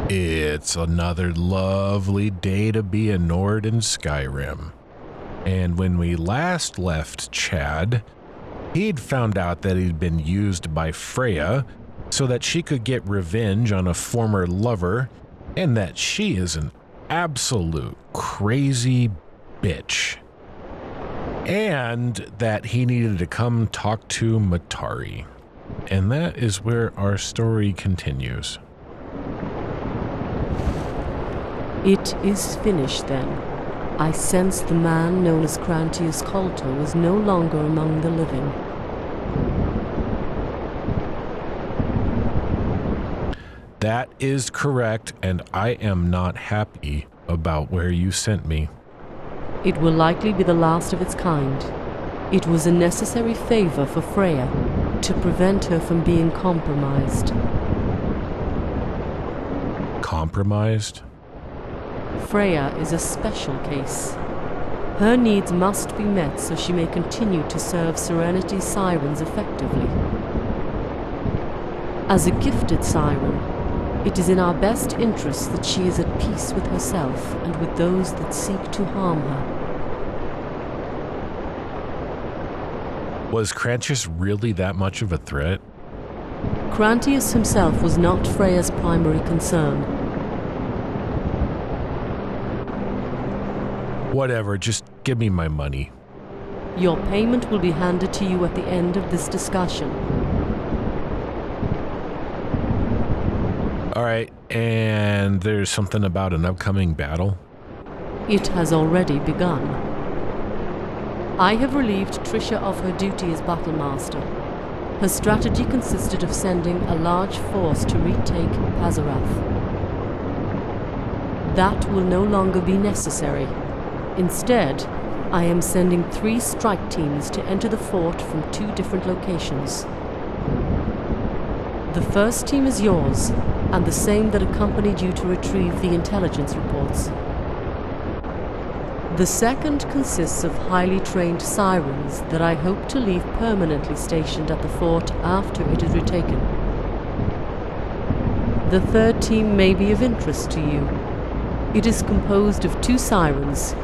It's another lovely day to be a Nord in Skyrim. And when we last left Chad, he'd found out that he'd been used by Freya so that she could get revenge on a former lover, and that she is an absolute crazy bitch. And that he needed to come talk to Matari. And that is where our story continues. It is finished then. I sensed the man known as Crantius Coulter was no longer among the living. That is correct, and I am not happy about where you sent me. It will likely be the last of its kind. It was a necessary favor for Freya, to prevent her from being compromised. Compromised? Freya is a special case. Her needs must be met so she may continue to serve Serenity Sirens effectively. As a gifted Siren, it is in our best interest that she is at peace with herself and with those that seek to harm her. Was Crantius really that much of a threat? Crantius himself was not Freya's primary concern. Whatever, just give me my money. Your payment will be handed to you at the end of this discussion. Alright, and there's something about an upcoming battle? It has already begun. I have relieved Trisha of her duty as battlemaster. Her strategy consisted of sending a large force to retake Pazarath. That will no longer be necessary. Instead, I am sending 3 strike teams to enter the fort from 2 different locations. The first team is yours, and the same that accompanied you to retrieve the intelligence reports. The second consists of highly trained Sirens that I hope to leave permanently stationed at the fort after it is retaken. The third team may be of interest to you. It is composed of 2 Sirens,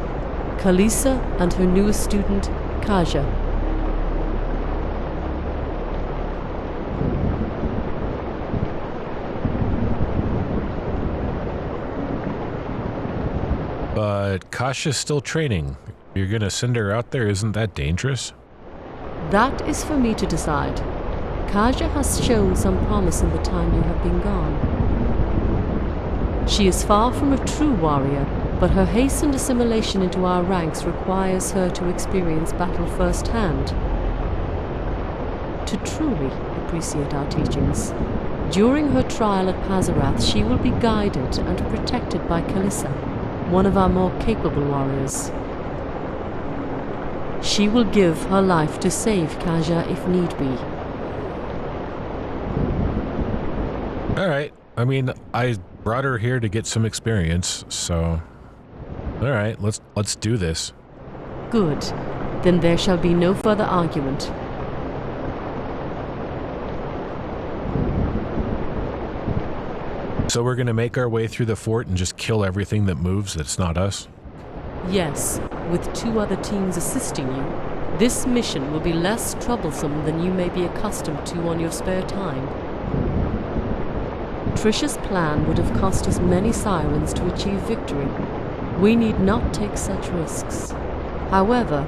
Kasia and her newest student, Kasia. But Kasia's still training. You're gonna send her out there, isn't that dangerous? That is for me to decide. Kasia has shown some promise in the time you have been gone. She is far from a true warrior, but her hastened assimilation into our ranks requires her to experience battle firsthand. To truly appreciate our teachings. During her trial at Pazarath, she will be guided and protected by Kasia, one of our more capable warriors. She will give her life to save Kasia if need be. Alright, I mean, I brought her here to get some experience, so... Alright, let's do this. Good. Then there shall be no further argument. So we're gonna make our way through the fort and just kill everything that moves that's not us? Yes, with 2 other teams assisting you, this mission will be less troublesome than you may be accustomed to on your spare time. Trisha's plan would have cost us many Sirens to achieve victory. We need not take such risks. However,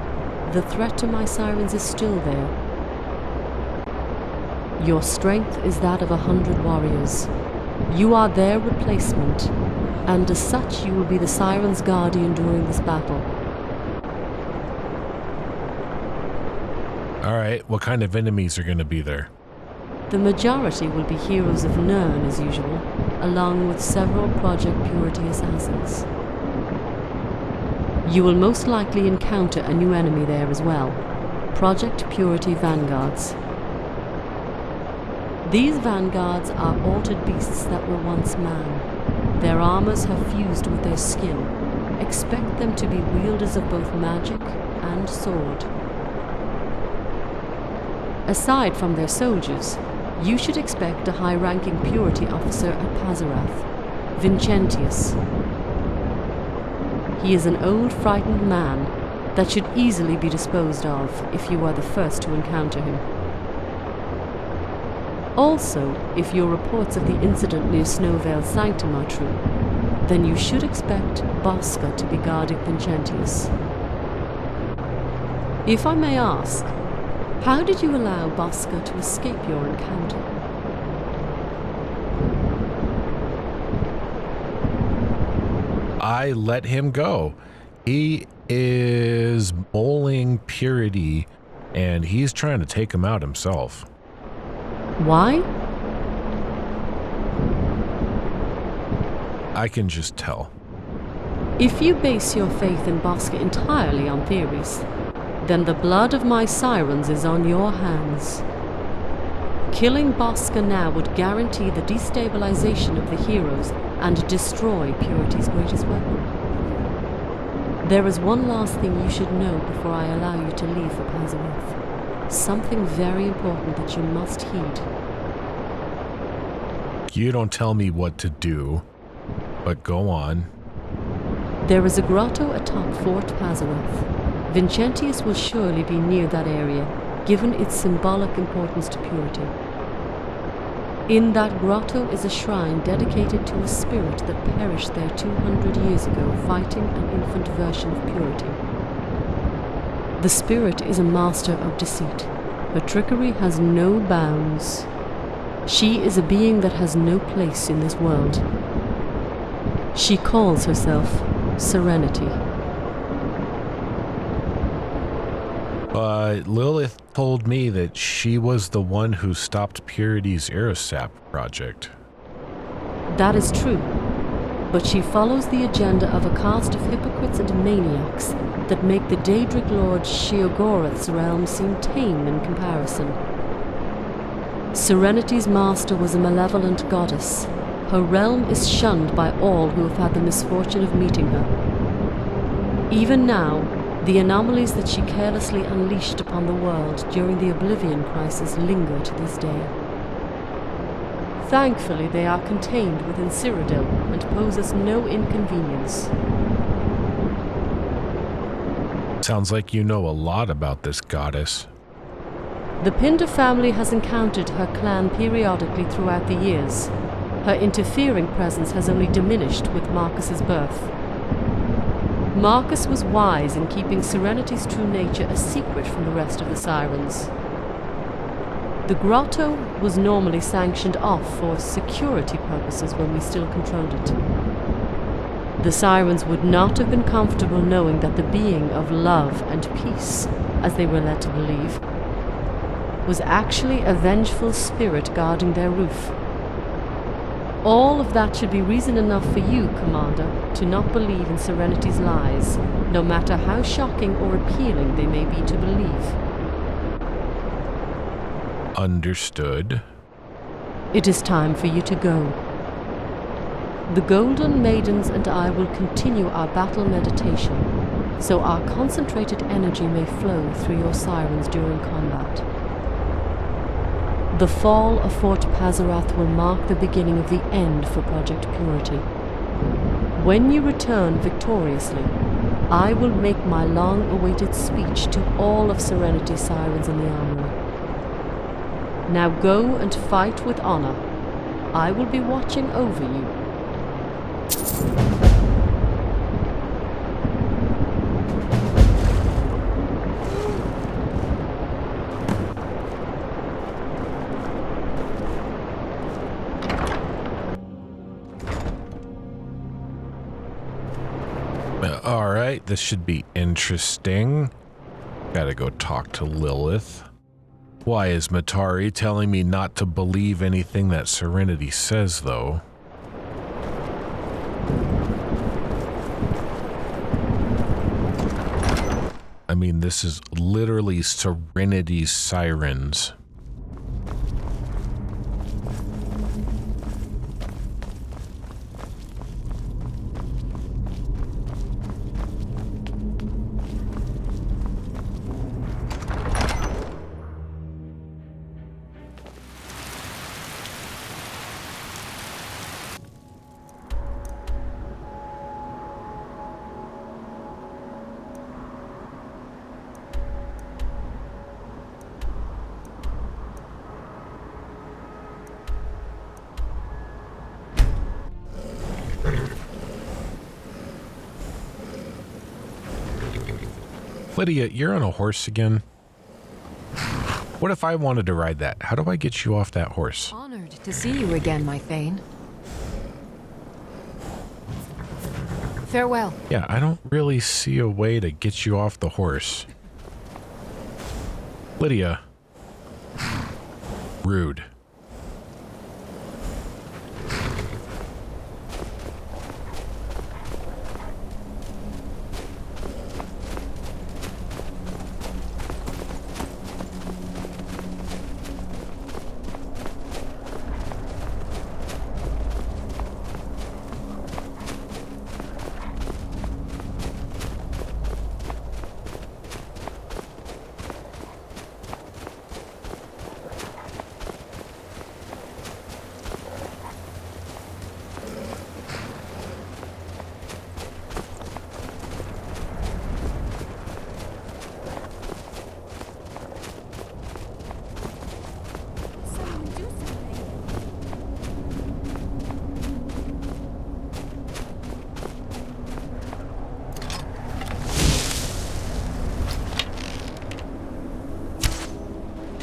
the threat to my Sirens is still there. Your strength is that of 100 warriors. You are their replacement, and as such you will be the Sirens' guardian during this battle. Alright, what kind of enemies are gonna be there? The majority will be heroes of Nirn as usual, along with several Project Purity assassins. You will most likely encounter a new enemy there as well, Project Purity Vanguards. These vanguards are altered beasts that were once man. Their armors have fused with their skin. Expect them to be wielders of both magic and sword. Aside from their soldiers, you should expect a high-ranking purity officer at Pazarath. Vincentius. He is an old, frightened man that should easily be disposed of if you are the first to encounter him. Also, if your reports of the incident near Snowvale Sanctum are true, then you should expect Bosca to be guarding Vincentius. If I may ask, how did you allow Bosca to escape your encounter? I let him go. He is mulling Purity, and he's trying to take him out himself. Why? I can just tell. If you base your faith in Bosca entirely on theories, then the blood of my Sirens is on your hands. Killing Bosca now would guarantee the destabilization of the heroes and destroy Purity's greatest weapon. There is one last thing you should know before I allow you to leave for Pazarath. Something very important that you must heed. You don't tell me what to do, but go on. There is a grotto atop Fort Pazarath. Vincentius will surely be near that area, given its symbolic importance to Purity. In that grotto is a shrine dedicated to a spirit that perished there 200 years ago fighting an infant version of Purity. The spirit is a master of deceit. Her trickery has no bounds. She is a being that has no place in this world. She calls herself Serenity. Lilith told me that she was the one who stopped Purity's Aerosap project. That is true, but she follows the agenda of a caste of hypocrites and maniacs that make the Daedric Lord Sheogorath's realm seem tame in comparison. Serenity's master was a malevolent goddess. Her realm is shunned by all who have had the misfortune of meeting her. Even now, the anomalies that she carelessly unleashed upon the world during the Oblivion Crisis linger to this day. Thankfully, they are contained within Cyrodiil and pose us no inconvenience. Sounds like you know a lot about this goddess. The Pinder family has encountered her clan periodically throughout the years. Her interfering presence has only diminished with Marcus's birth. Marcus was wise in keeping Serenity's true nature a secret from the rest of the Sirens. The grotto was normally sanctioned off for security purposes when we still controlled it. The Sirens would not have been comfortable knowing that the being of love and peace, as they were led to believe, was actually a vengeful spirit guarding their roof. All of that should be reason enough for you, Commander, to not believe in Serenity's lies, no matter how shocking or appealing they may be to believe. Understood. It is time for you to go. The Golden Maidens and I will continue our battle meditation, so our concentrated energy may flow through your Sirens during combat. The fall of Fort Pazarath will mark the beginning of the end for Project Purity. When you return victoriously, I will make my long-awaited speech to all of Serenity's Sirens in the armory. Now go and fight with honor. I will be watching over you. Alright, this should be interesting. Gotta go talk to Lilith. Why is Matari telling me not to believe anything that Serenity says, though? I mean, this is literally Serenity's Sirens. Lydia, you're on a horse again? What if I wanted to ride that? How do I get you off that horse? Honored to see you again, my Thane. Farewell. Yeah, I don't really see a way to get you off the horse. Lydia. Rude.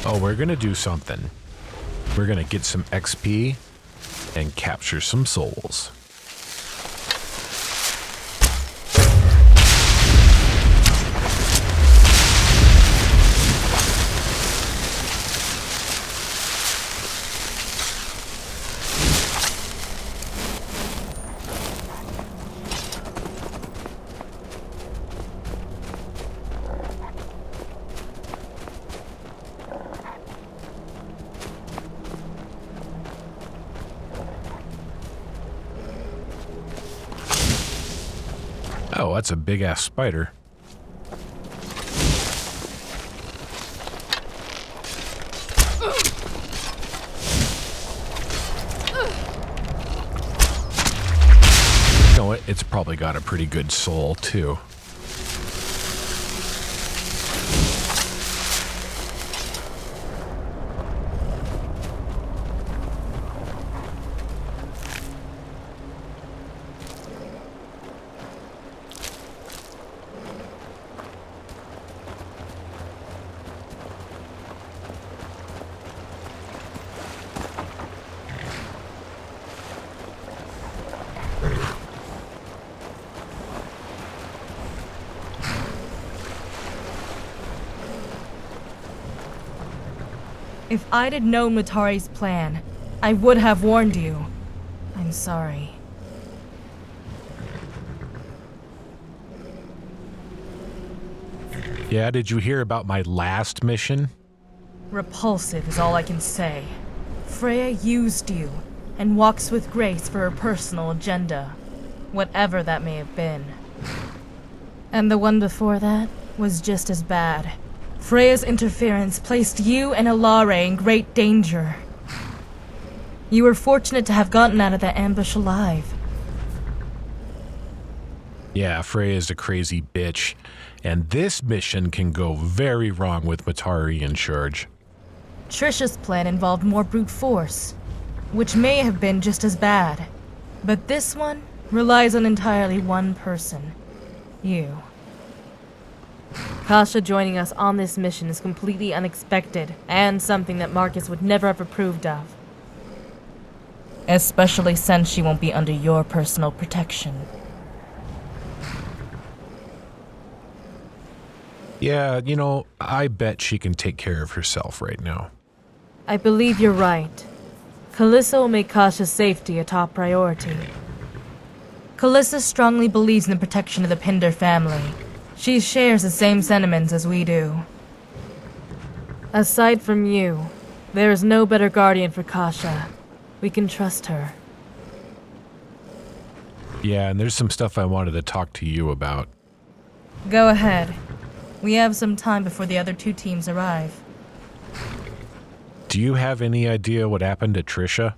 Oh, we're gonna do something. We're gonna get some XP and capture some souls. Oh, that's a big-ass spider. You know what? It's probably got a pretty good soul, too. If I'd had known Matari's plan, I would have warned you. I'm sorry. Yeah, did you hear about my last mission? Repulsive is all I can say. Freya used you, and walks with grace for her personal agenda, whatever that may have been. And the one before that was just as bad. Freya's interference placed you and Alare in great danger. You were fortunate to have gotten out of that ambush alive. Yeah, Freya's a crazy bitch, and this mission can go very wrong with Matari in charge. Trisha's plan involved more brute force, which may have been just as bad. But this one relies on entirely one person. You. Kasia joining us on this mission is completely unexpected, and something that Marcus would never have approved of. Especially since she won't be under your personal protection. Yeah, you know, I bet she can take care of herself right now. I believe you're right. Kalissa will make Kasia's safety a top priority. Kalissa strongly believes in the protection of the Pinder family. She shares the same sentiments as we do. Aside from you, there is no better guardian for Kasia. We can trust her. Yeah, and there's some stuff I wanted to talk to you about. Go ahead. We have some time before the other two teams arrive. Do you have any idea what happened to Trisha?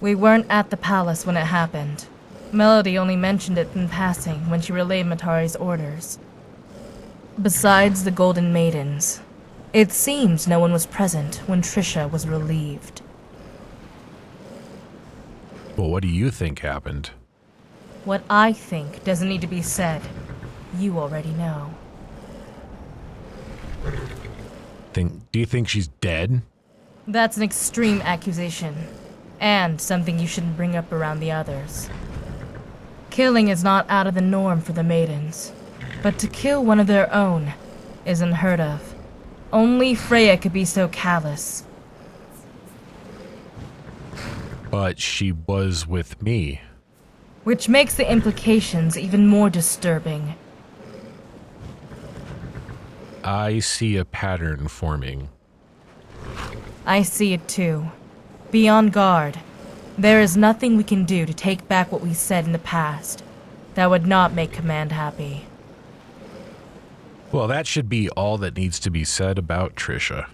We weren't at the palace when it happened. Melody only mentioned it in passing when she relayed Matari's orders. Besides the Golden Maidens, it seems no one was present when Trisha was relieved. Well, what do you think happened? What I think doesn't need to be said. You already know. Do you think she's dead? That's an extreme accusation, and something you shouldn't bring up around the others. Killing is not out of the norm for the maidens, but to kill one of their own is unheard of. Only Freya could be so callous. But she was with me. Which makes the implications even more disturbing. I see a pattern forming. I see it too. Be on guard. There is nothing we can do to take back what we said in the past. That would not make Command happy. Well, that should be all that needs to be said about Trisha.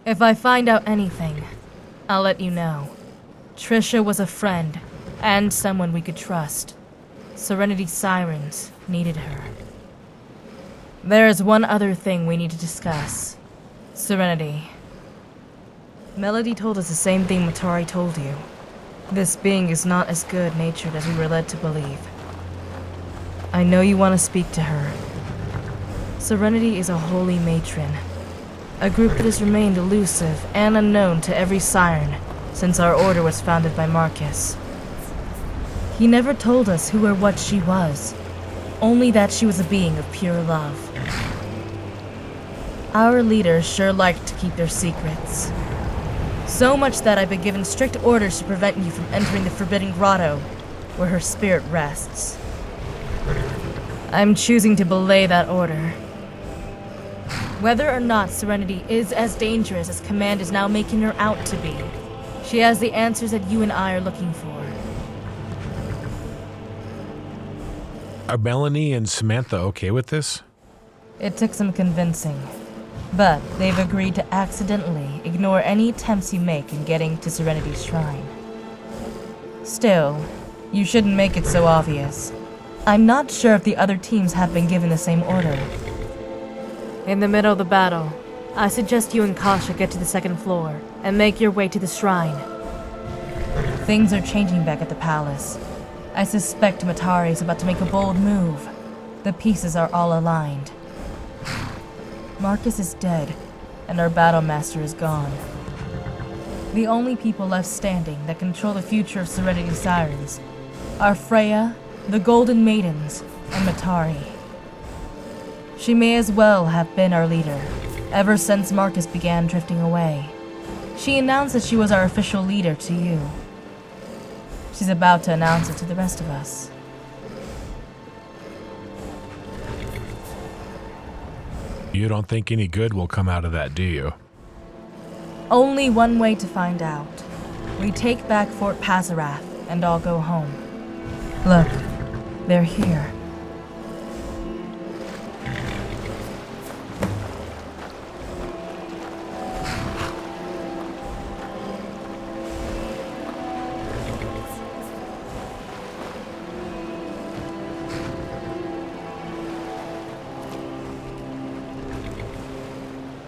If I find out anything, I'll let you know. Trisha was a friend, and someone we could trust. Serenity Sirens needed her. There is one other thing we need to discuss. Serenity. Melody told us the same thing Matari told you. This being is not as good-natured as we were led to believe. I know you want to speak to her. Serenity is a holy matron, a group that has remained elusive and unknown to every Siren since our order was founded by Marcus. He never told us who or what she was, only that she was a being of pure love. Our leaders sure liked to keep their secrets. So much that I've been given strict orders to prevent you from entering the Forbidden Grotto, where her spirit rests. I'm choosing to belay that order. Whether or not Serenity is as dangerous as Command is now making her out to be, she has the answers that you and I are looking for. Are Melanie and Samantha okay with this? It took some convincing, but they've agreed to accidentally ignore any attempts you make in getting to Serenity's shrine. Still, you shouldn't make it so obvious. I'm not sure if the other teams have been given the same order. In the middle of the battle, I suggest you and Kasia get to the second floor and make your way to the shrine. Things are changing back at the palace. I suspect Matari is about to make a bold move. The pieces are all aligned. Marcus is dead, and our battle master is gone. The only people left standing that control the future of Serenity Sirens are Freya, the Golden Maidens, and Matari. She may as well have been our leader, ever since Marcus began drifting away. She announced that she was our official leader to you. She's about to announce it to the rest of us. You don't think any good will come out of that, do you? Only one way to find out. We take back Fort Pazarath and all go home. Look, they're here.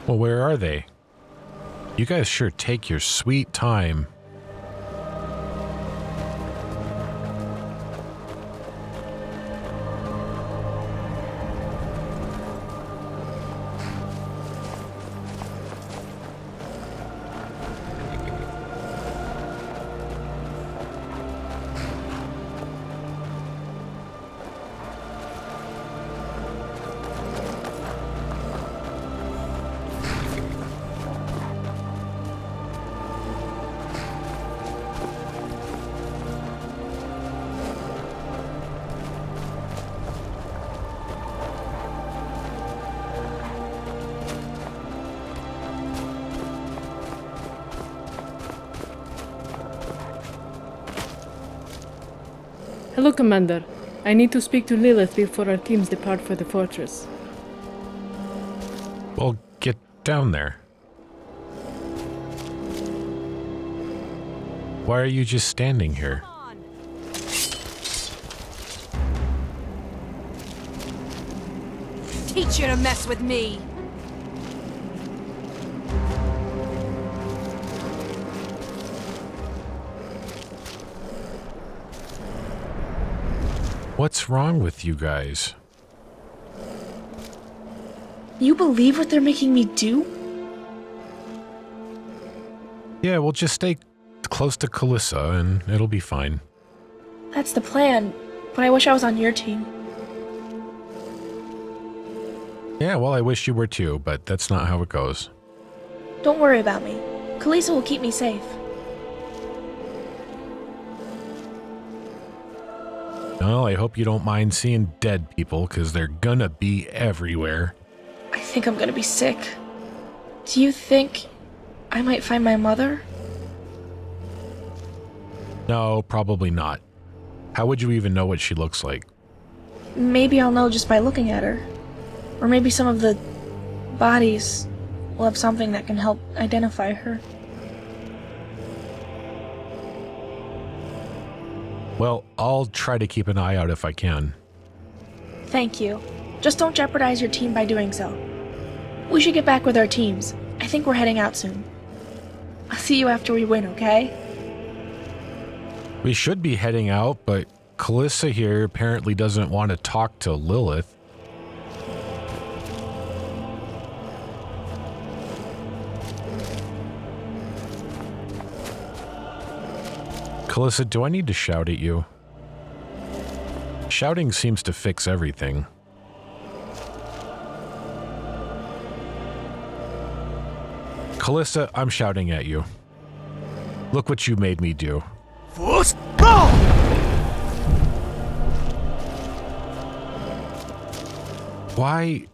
Well, where are they? You guys sure take your sweet time. Hello, Commander. I need to speak to Lilith before our teams depart for the fortress. Well, get down there. Why are you just standing here? Teach you to mess with me! What's wrong with you guys? You believe what they're making me do? Yeah, we'll just stay close to Kasia and it'll be fine. That's the plan, but I wish I was on your team. Yeah, well, I wish you were too, but that's not how it goes. Don't worry about me. Kasia will keep me safe. Well, I hope you don't mind seeing dead people, because they're gonna be everywhere. I think I'm gonna be sick. Do you think I might find my mother? No, probably not. How would you even know what she looks like? Maybe I'll know just by looking at her. Or maybe some of the bodies will have something that can help identify her. Well, I'll try to keep an eye out if I can. Thank you. Just don't jeopardize your team by doing so. We should get back with our teams. I think we're heading out soon. I'll see you after we win, okay? We should be heading out, but Kasia here apparently doesn't want to talk to Lilith. Kasia, do I need to shout at you? Shouting seems to fix everything. Kasia, I'm shouting at you. Look what you made me do. Why?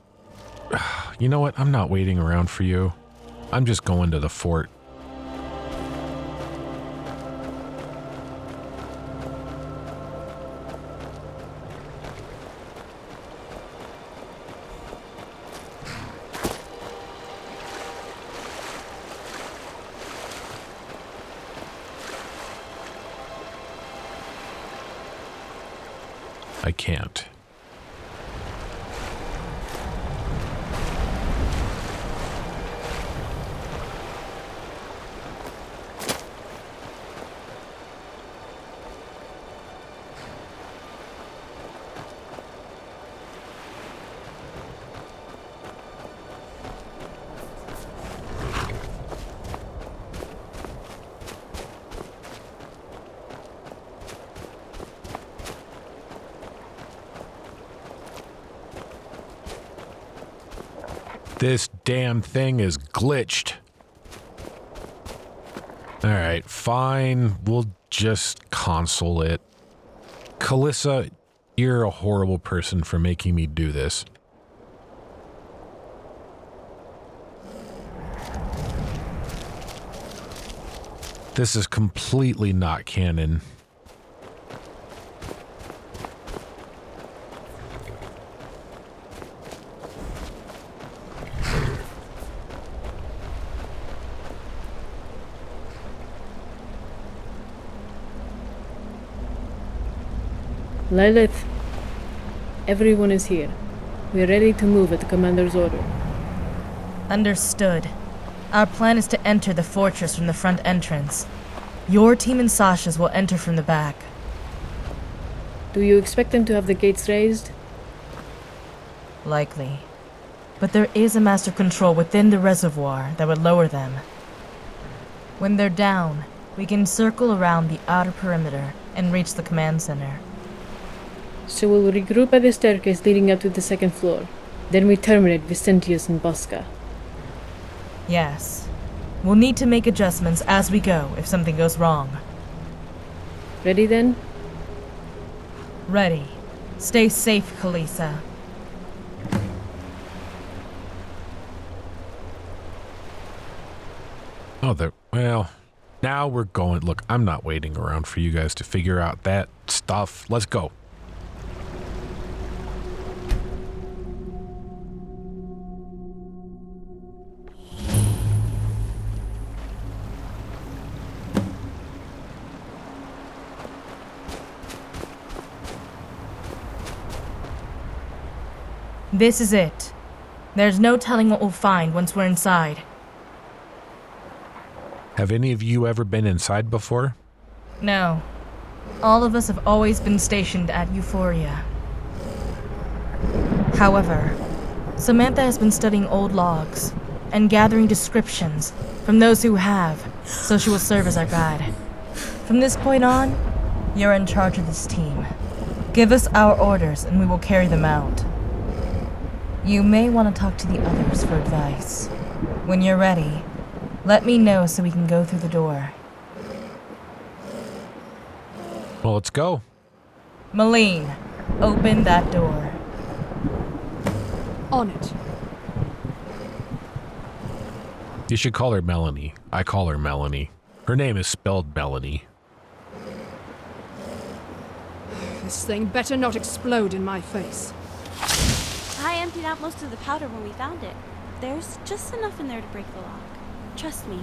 You know what? I'm not waiting around for you. I'm just going to the fort. I can't. This damn thing is glitched. Alright, fine. We'll just console it. Kasia, you're a horrible person for making me do this. This is completely not canon. Lilith, everyone is here. We're ready to move at the commander's order. Understood. Our plan is to enter the fortress from the front entrance. Your team and Sasha's will enter from the back. Do you expect them to have the gates raised? Likely. But there is a master control within the reservoir that would lower them. When they're down, we can circle around the outer perimeter and reach the command center. So we'll regroup at the staircase leading up to the second floor. Then we terminate Vincentius and Bosca. Yes. We'll need to make adjustments as we go if something goes wrong. Ready then? Ready. Stay safe, Kasia. Oh, well, now we're going. Look, I'm not waiting around for you guys to figure out that stuff. Let's go. This is it. There's no telling what we'll find once we're inside. Have any of you ever been inside before? No. All of us have always been stationed at Euphoria. However, Samantha has been studying old logs and gathering descriptions from those who have, so she will serve as our guide. From this point on, you're in charge of this team. Give us our orders and we will carry them out. You may want to talk to the others for advice. When you're ready, let me know so we can go through the door. Well, let's go. Malene, open that door. On it. You should call her Melanie. I call her Melanie. Her name is spelled Melanie. This thing better not explode in my face. I emptied out most of the powder when we found it. There's just enough in there to break the lock. Trust me.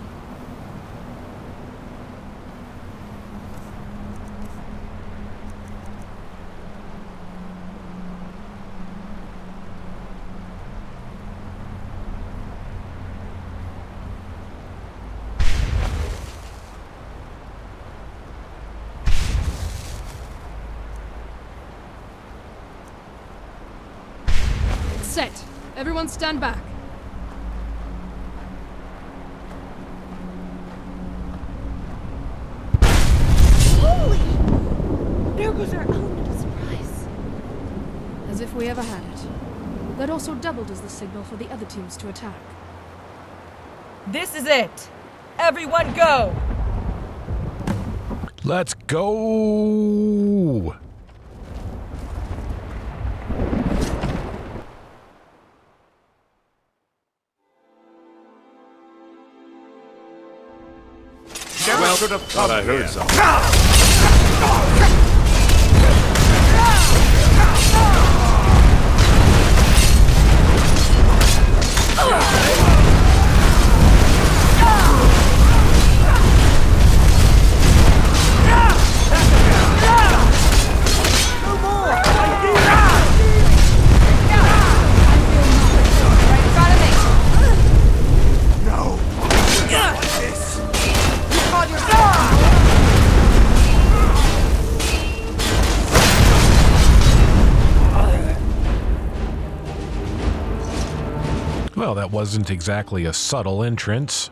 Set. Everyone stand back. Holy! There goes our element of surprise. As if we ever had it. That also doubled as the signal for the other teams to attack. This is it! Everyone go! Let's go! Well, should have thought I heard something. Well, that wasn't exactly a subtle entrance.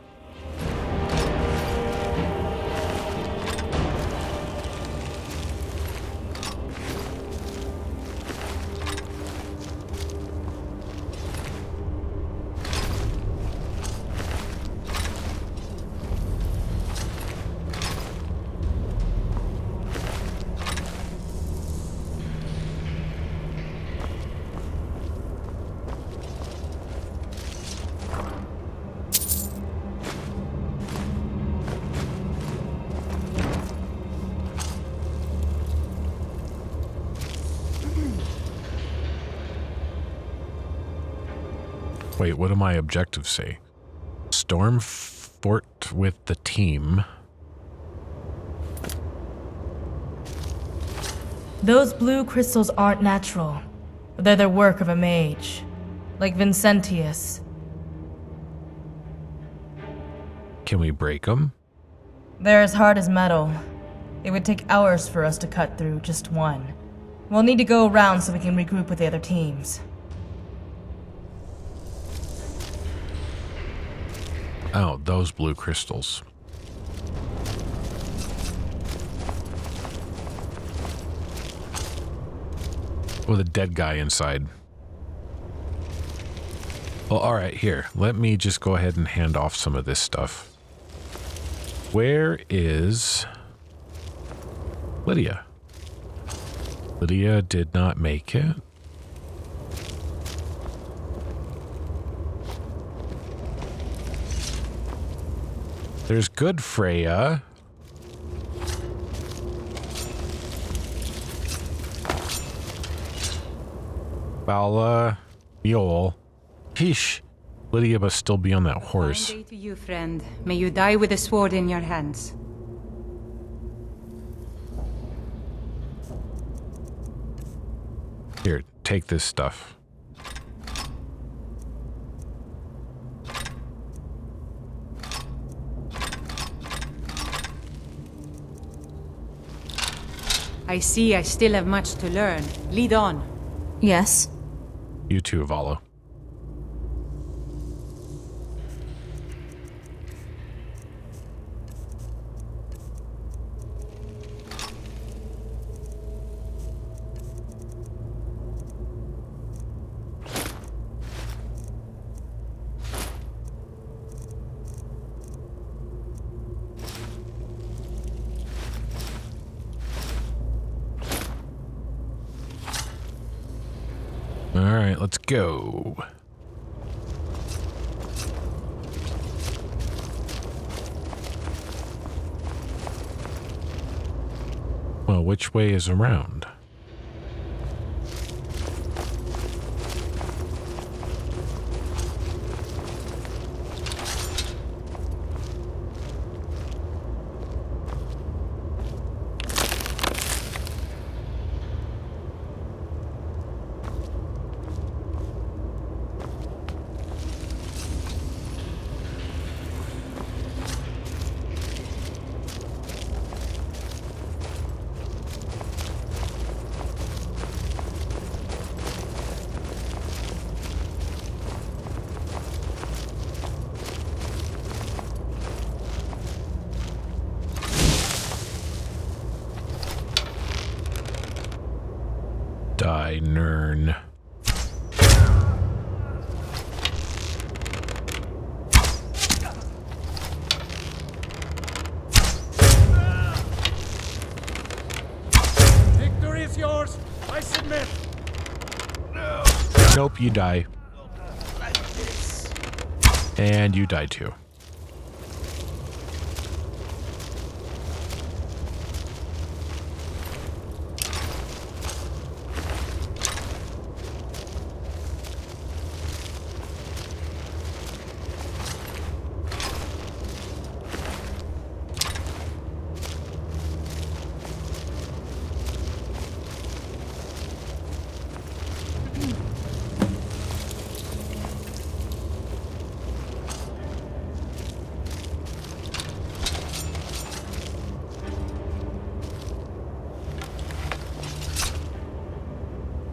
Wait, what do my objectives say? Storm fort with the team. Those blue crystals aren't natural. They're the work of a mage, like Vincentius. Can we break them? They're as hard as metal. It would take hours for us to cut through just one. We'll need to go around so we can regroup with the other teams. Oh, those blue crystals. With a dead guy inside. Well, alright, here. Let me just go ahead and hand off some of this stuff. Where is Lydia? Lydia did not make it. There's good Freya. Bala, Mule. Heesh. Lydia must still be on that horse. Fine day to you, friend. May you die with a sword in your hands. Here, take this stuff. I see I still have much to learn. Lead on. Yes. You too, Vala. All right, let's go. Well, which way is around? Die, Nern. Victory is yours. I submit. Nope, you die. And you die too.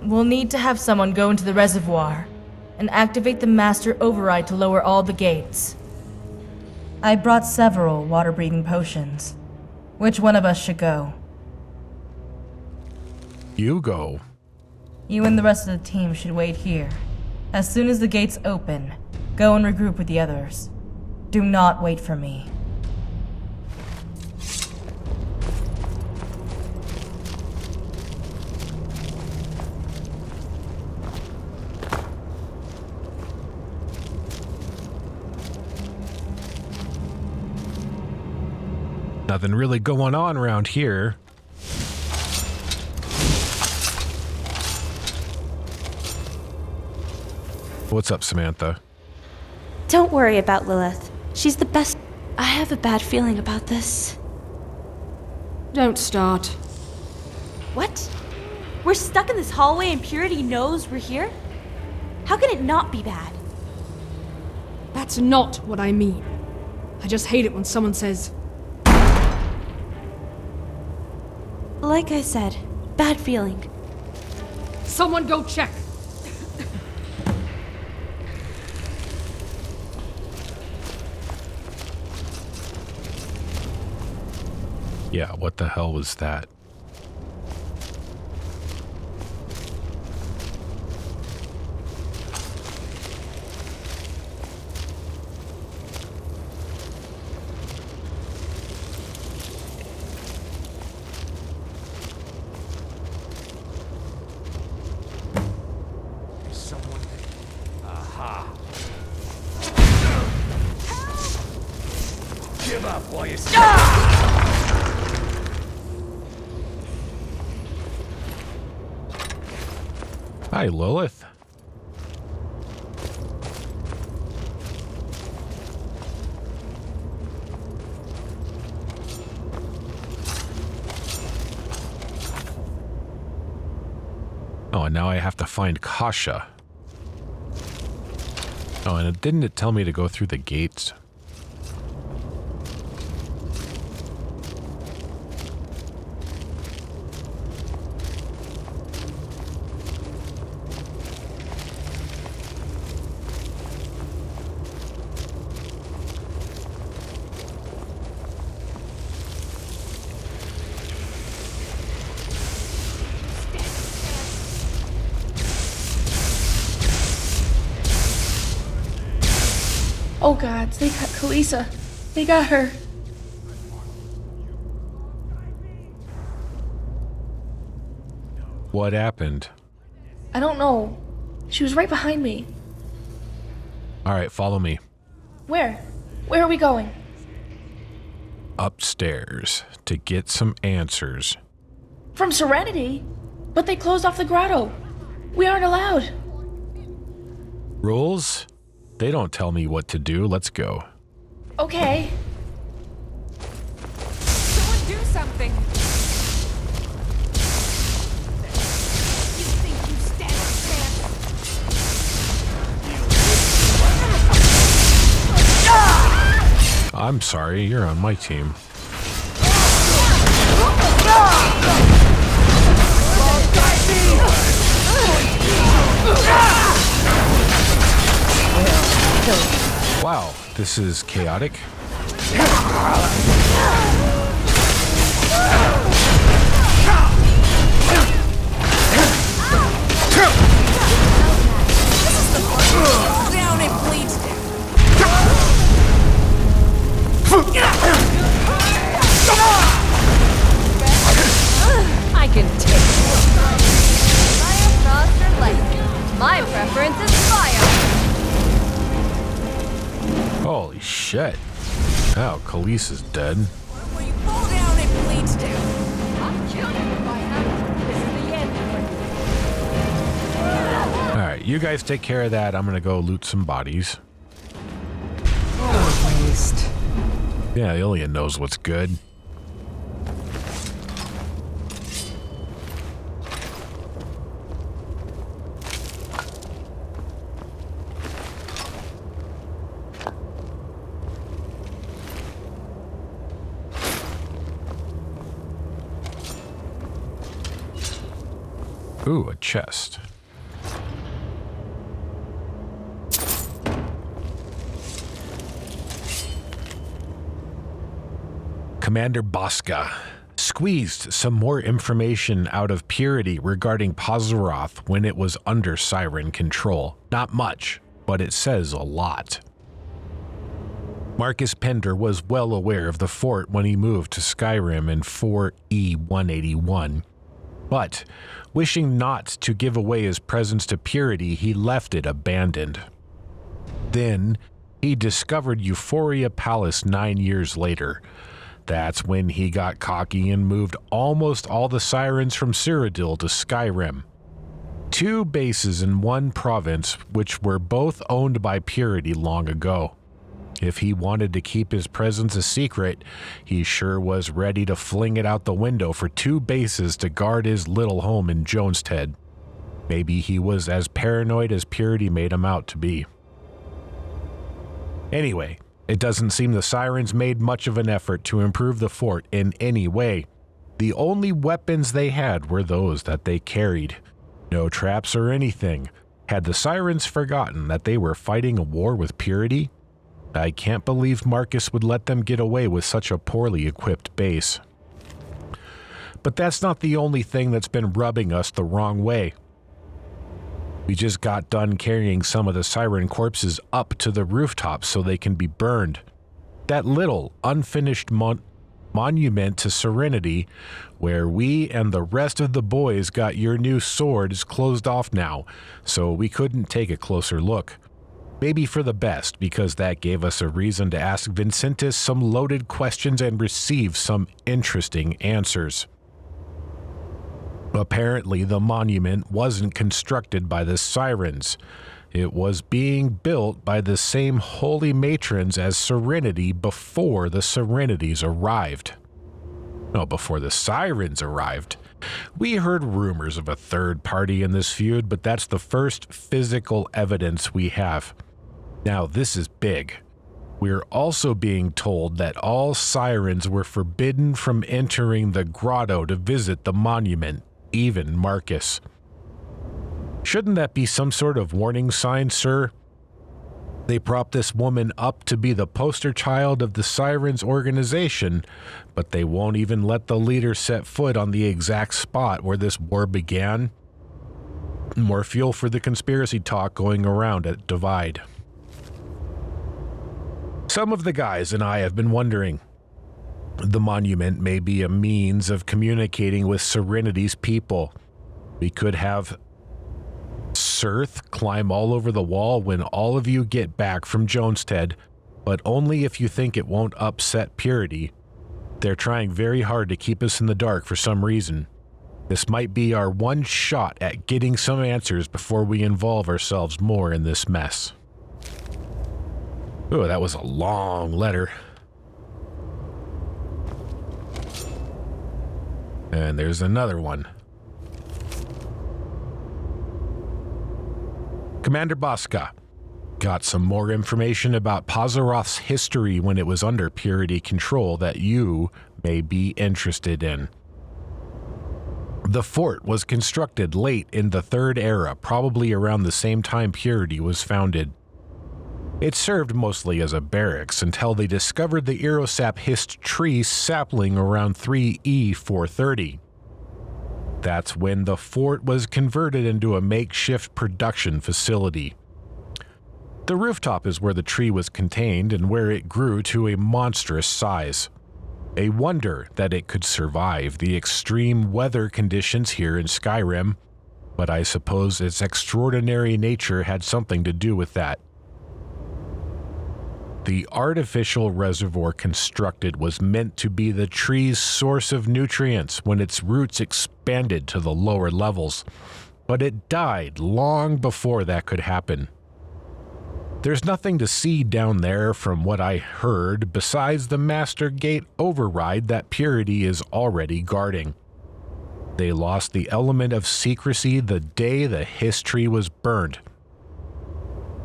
We'll need to have someone go into the reservoir and activate the master override to lower all the gates. I brought several water-breathing potions. Which one of us should go? You go. You and the rest of the team should wait here. As soon as the gates open, go and regroup with the others. Do not wait for me. Nothing really going on around here. What's up, Samantha? Don't worry about Lilith. She's the best. I have a bad feeling about this. Don't start. What? We're stuck in this hallway and Purity knows we're here? How can it not be bad? That's not what I mean. I just hate it when someone says, like I said, bad feeling. someone go check. Yeah, what the hell was that? Someone. Aha. Give up while you Hi, Lilith. Oh, and now I have to find Kasia. Oh, and didn't it tell me to go through the gates? Oh gods, they got Kalisa. They got her. What happened? I don't know. She was right behind me. All right, follow me. Where? Where are we going? Upstairs to get some answers. From Serenity? But they closed off the grotto. We aren't allowed. Rules? They don't tell me what to do. Let's go. Okay. Someone do something! You think you stand a chance? I'm sorry, you're on my team. Wow, this is chaotic. Down and bleeds down. I can take it. Fire, frost, or light. My preference is fire. Holy shit. Oh, Khaleesi's dead. When you fall down, it bleeds down. I'll kill you if I have to. This is the end for you. Alright, you guys take care of that. I'm gonna go loot some bodies. What a waste. Yeah, Ilian knows what's good. Ooh, a chest. Commander Bosca squeezed some more information out of Purity regarding Pazarath when it was under Siren control. Not much, but it says a lot. Marcus Pender was well aware of the fort when he moved to Skyrim in 4E181. But, wishing not to give away his presence to Purity, he left it abandoned. Then, he discovered Euphoria Palace 9 years later. That's when he got cocky and moved almost all the Sirens from Cyrodiil to Skyrim. 2 bases in one province, which were both owned by Purity long ago. If he wanted to keep his presence a secret, he sure was ready to fling it out the window for 2 bases to guard his little home in Jonestead. Maybe he was as paranoid as Purity made him out to be. Anyway, it doesn't seem the Sirens made much of an effort to improve the fort in any way. The only weapons they had were those that they carried. No traps or anything. Had the Sirens forgotten that they were fighting a war with Purity? I can't believe Marcus would let them get away with such a poorly equipped base. But that's not the only thing that's been rubbing us the wrong way. We just got done carrying some of the Siren corpses up to the rooftops so they can be burned. That little unfinished monument to Serenity, where we and the rest of the boys got your new sword, is closed off now, so we couldn't take a closer look. Maybe for the best, because that gave us a reason to ask Vincentius some loaded questions and receive some interesting answers. Apparently, the monument wasn't constructed by the Sirens. It was being built by the same holy matrons as Serenity before the Serenities arrived. No, before the Sirens arrived. We heard rumors of a third party in this feud, but that's the first physical evidence we have. Now, this is big. We're also being told that all Sirens were forbidden from entering the grotto to visit the monument, even Marcus. Shouldn't that be some sort of warning sign, sir? They prop this woman up to be the poster child of the Sirens organization, but they won't even let the leader set foot on the exact spot where this war began. More fuel for the conspiracy talk going around at Divide. Some of the guys and I have been wondering. The monument may be a means of communicating with Serenity's people. We could have Sirth climb all over the wall when all of you get back from Jonestead, but only if you think it won't upset Purity. They're trying very hard to keep us in the dark for some reason. This might be our one shot at getting some answers before we involve ourselves more in this mess. Oh, that was a long letter. And there's another one. Commander Bosca, got some more information about Pazarath's history when it was under Purity control that you may be interested in. The fort was constructed late in the Third Era, probably around the same time Purity was founded. It served mostly as a barracks until they discovered the Irosap hissed tree sapling around 3E430. That's when the fort was converted into a makeshift production facility. The rooftop is where the tree was contained and where it grew to a monstrous size. A wonder that it could survive the extreme weather conditions here in Skyrim, but I suppose its extraordinary nature had something to do with that. The artificial reservoir constructed was meant to be the tree's source of nutrients when its roots expanded to the lower levels, but it died long before that could happen. There's nothing to see down there from what I heard besides the Master Gate override that Purity is already guarding. They lost the element of secrecy the day the history was burned.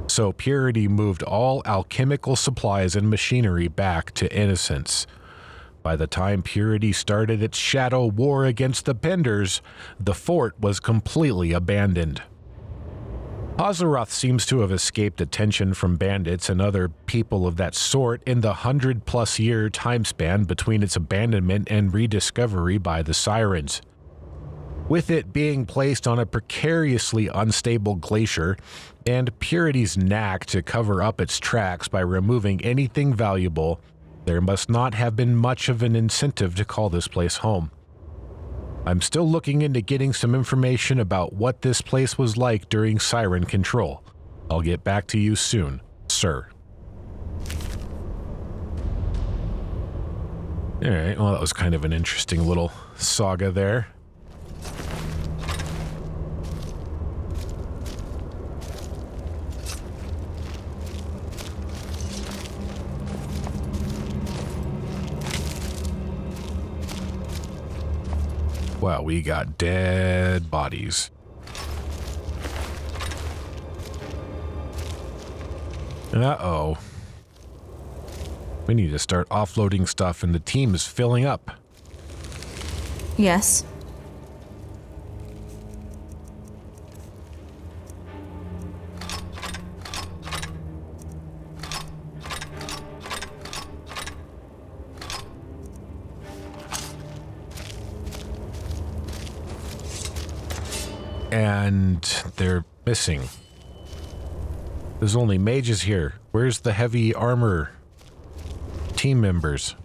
So Purity moved all alchemical supplies and machinery back to Innocence. By the time Purity started its shadow war against the Penders, the fort was completely abandoned. Pazarath seems to have escaped attention from bandits and other people of that sort in the 100-plus year time span between its abandonment and rediscovery by the Sirens. With it being placed on a precariously unstable glacier, and Purity's knack to cover up its tracks by removing anything valuable, there must not have been much of an incentive to call this place home. I'm still looking into getting some information about what this place was like during Siren control. I'll get back to you soon, sir. Alright, well that was kind of an interesting little saga there. Wow, we got dead bodies. Uh-oh. We need to start offloading stuff and the team is filling up. Yes. And they're missing. There's only mages here. Where's the heavy armor team members?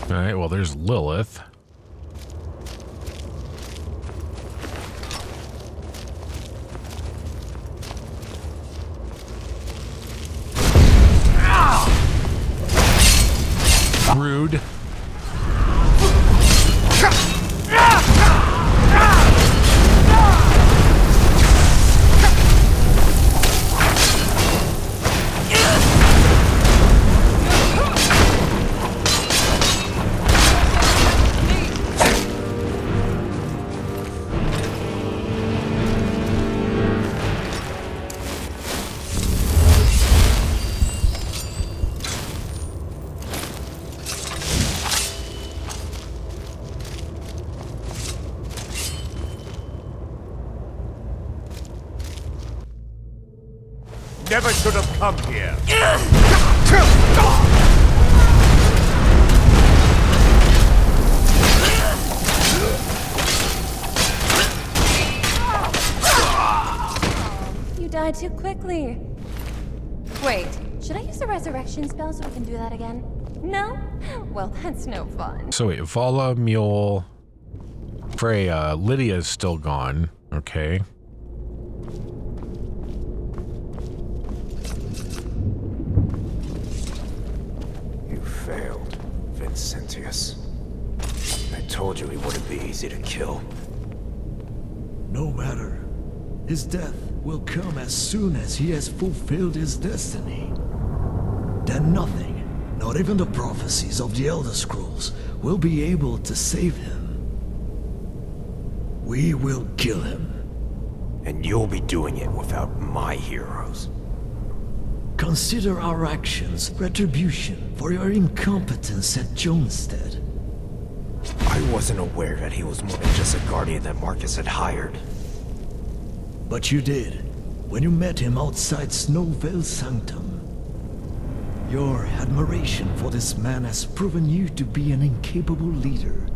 Alright, well there's Lilith. Rude. never should have come here. You died too quickly. Wait, should I use the resurrection spell so we can do that again? No? Well, that's no fun. So wait, Vala, Mule, Freya, Lydia's still gone. Okay. You failed, Vincentius. I told you he wouldn't be easy to kill. No matter. His death will come as soon as he has fulfilled his destiny. Then nothing, not even the prophecies of the Elder Scrolls, will be able to save him. We will kill him. And you'll be doing it without my heroes. Consider our actions retribution for your incompetence at Jonestead. I wasn't aware that he was more than just a guardian that Marcus had hired. But you did, when you met him outside Snowvale Sanctum. Your admiration for this man has proven you to be an incapable leader.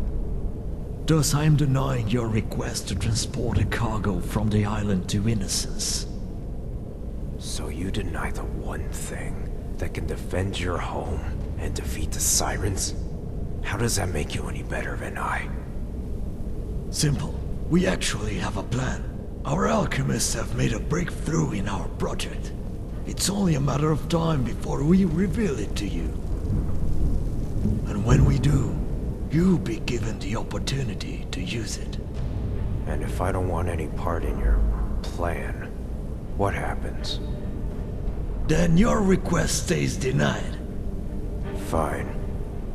Thus I am denying your request to transport a cargo from the island to Innocence. So you deny the one thing that can defend your home and defeat the Sirens? How does that make you any better than I? Simple. We actually have a plan. Our alchemists have made a breakthrough in our project. It's only a matter of time before we reveal it to you. And when we do, you'll be given the opportunity to use it. And if I don't want any part in your plan, what happens? Then your request stays denied. Fine,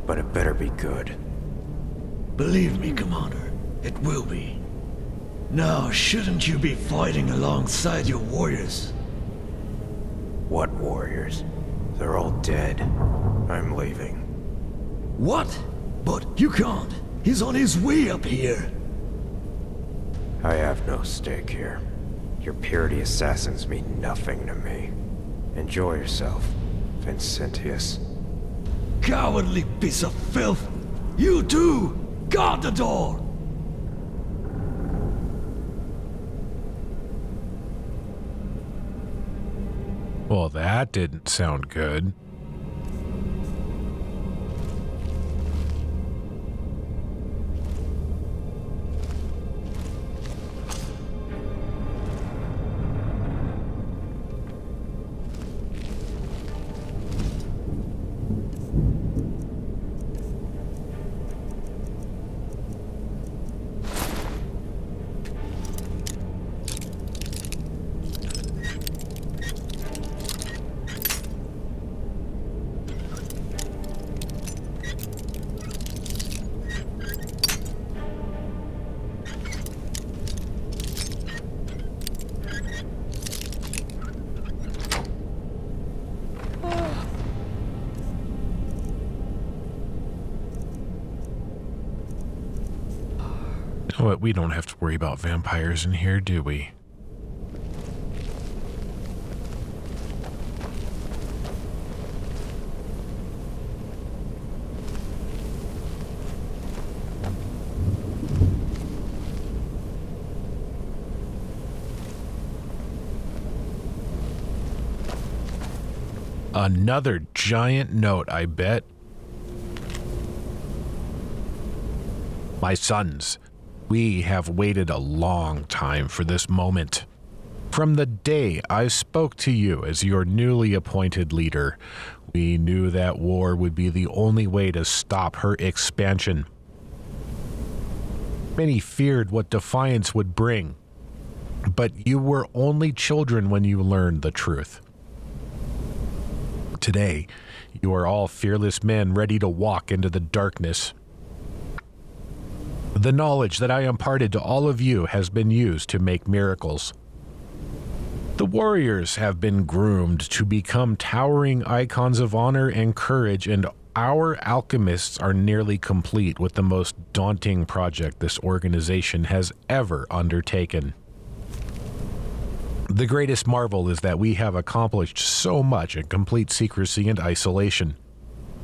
but it better be good. Believe me, Commander, it will be. Now, shouldn't you be fighting alongside your warriors? What warriors? They're all dead. I'm leaving. What? But you can't. He's on his way up here. I have no stake here. Your purity assassins mean nothing to me. Enjoy yourself, Vincentius. Cowardly piece of filth! You too! Guard the door! Well, that didn't sound good. But we don't have to worry about vampires in here, do we? Another giant note, I bet. My sons, we have waited a long time for this moment. From the day I spoke to you as your newly appointed leader, we knew that war would be the only way to stop her expansion. Many feared what defiance would bring, but you were only children when you learned the truth. Today, you are all fearless men ready to walk into the darkness. The knowledge that I imparted to all of you has been used to make miracles. The warriors have been groomed to become towering icons of honor and courage, and our alchemists are nearly complete with the most daunting project this organization has ever undertaken. The greatest marvel is that we have accomplished so much in complete secrecy and isolation.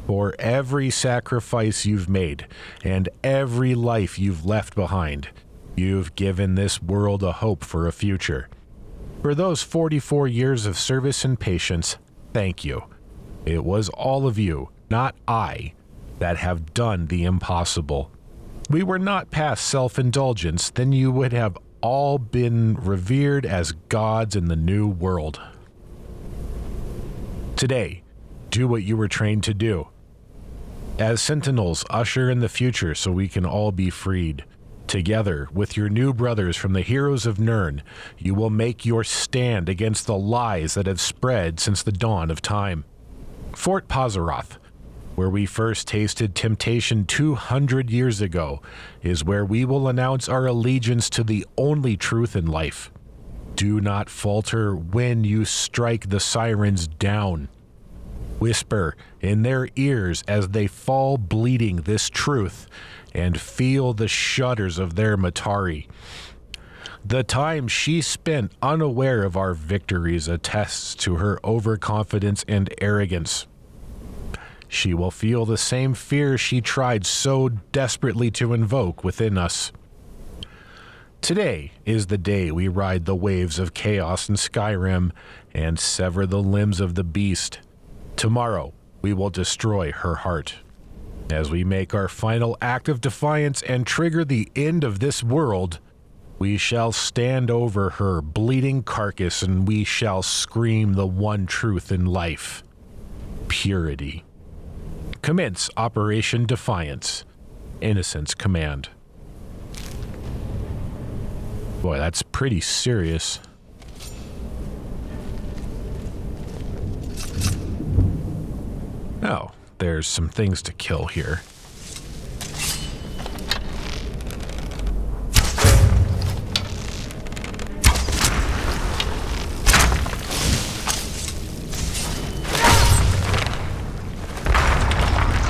For every sacrifice you've made and every life you've left behind, you've given this world a hope for a future. For those 44 years of service and patience, thank you. It was all of you, not I, that have done the impossible. We were not past self-indulgence, then you would have all been revered as gods in the new world. Today, do what you were trained to do. As sentinels, usher in the future so we can all be freed. Together, with your new brothers from the heroes of Nirn, you will make your stand against the lies that have spread since the dawn of time. Fort Pazarath, where we first tasted temptation 200 years ago, is where we will announce our allegiance to the only truth in life. Do not falter when you strike the Sirens down. Whisper in their ears as they fall bleeding this truth, and feel the shudders of their Matari. The time she spent unaware of our victories attests to her overconfidence and arrogance. She will feel the same fear she tried so desperately to invoke within us. Today is the day we ride the waves of chaos in Skyrim and sever the limbs of the beast. Tomorrow, we will destroy her heart. As we make our final act of defiance and trigger the end of this world, we shall stand over her bleeding carcass and we shall scream the one truth in life: purity. Commence Operation Defiance. Innocence Command. Boy, that's pretty serious. Oh, there's some things to kill here.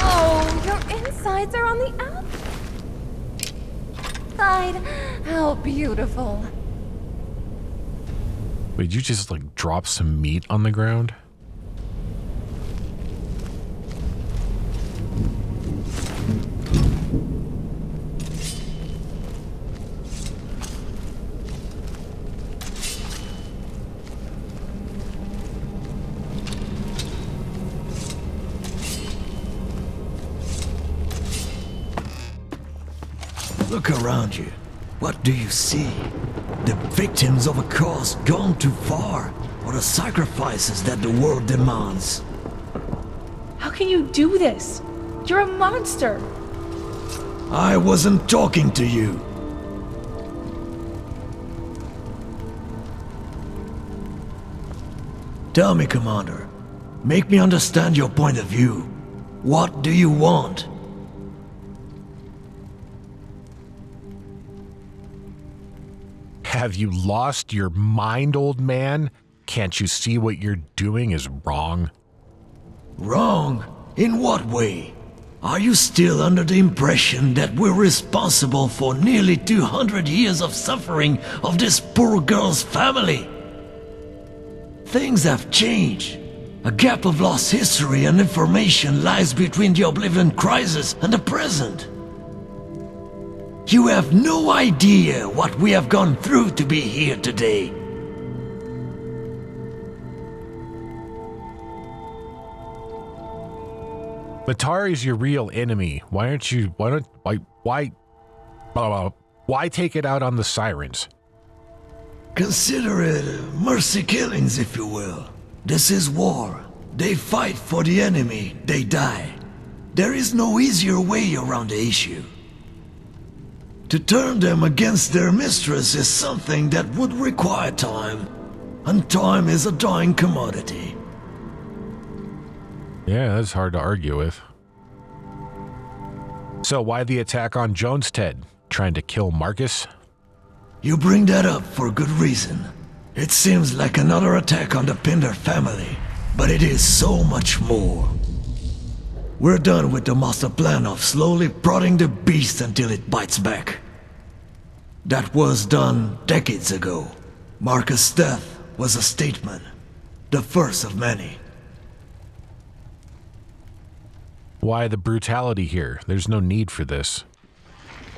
Oh, your insides are on the outside. How beautiful. Wait, did you just like drop some meat on the ground? Look around you. What do you see? The victims of a cause gone too far, or the sacrifices that the world demands? How can you do this? You're a monster! I wasn't talking to you. Tell me, Commander. Make me understand your point of view. What do you want? Have you lost your mind, old man? Can't you see what you're doing is wrong? Wrong? In what way? Are you still under the impression that we're responsible for nearly 200 years of suffering of this poor girl's family? Things have changed. A gap of lost history and information lies between the Oblivion crisis and the present. You have no idea what we have gone through to be here today. Matari's your real enemy. Why take it out on the Sirens? Consider it mercy killings, if you will. This is war. They fight for the enemy, they die. There is no easier way around the issue. To turn them against their mistress is something that would require time, and time is a dying commodity. Yeah, that's hard to argue with. So why the attack on Jonestead? Trying to kill Marcus? You bring that up for good reason. It seems like another attack on the Pinder family, but it is so much more. We're done with the master plan of slowly prodding the beast until it bites back. That was done decades ago. Marcus' death was a statement. The first of many. Why the brutality here? There's no need for this.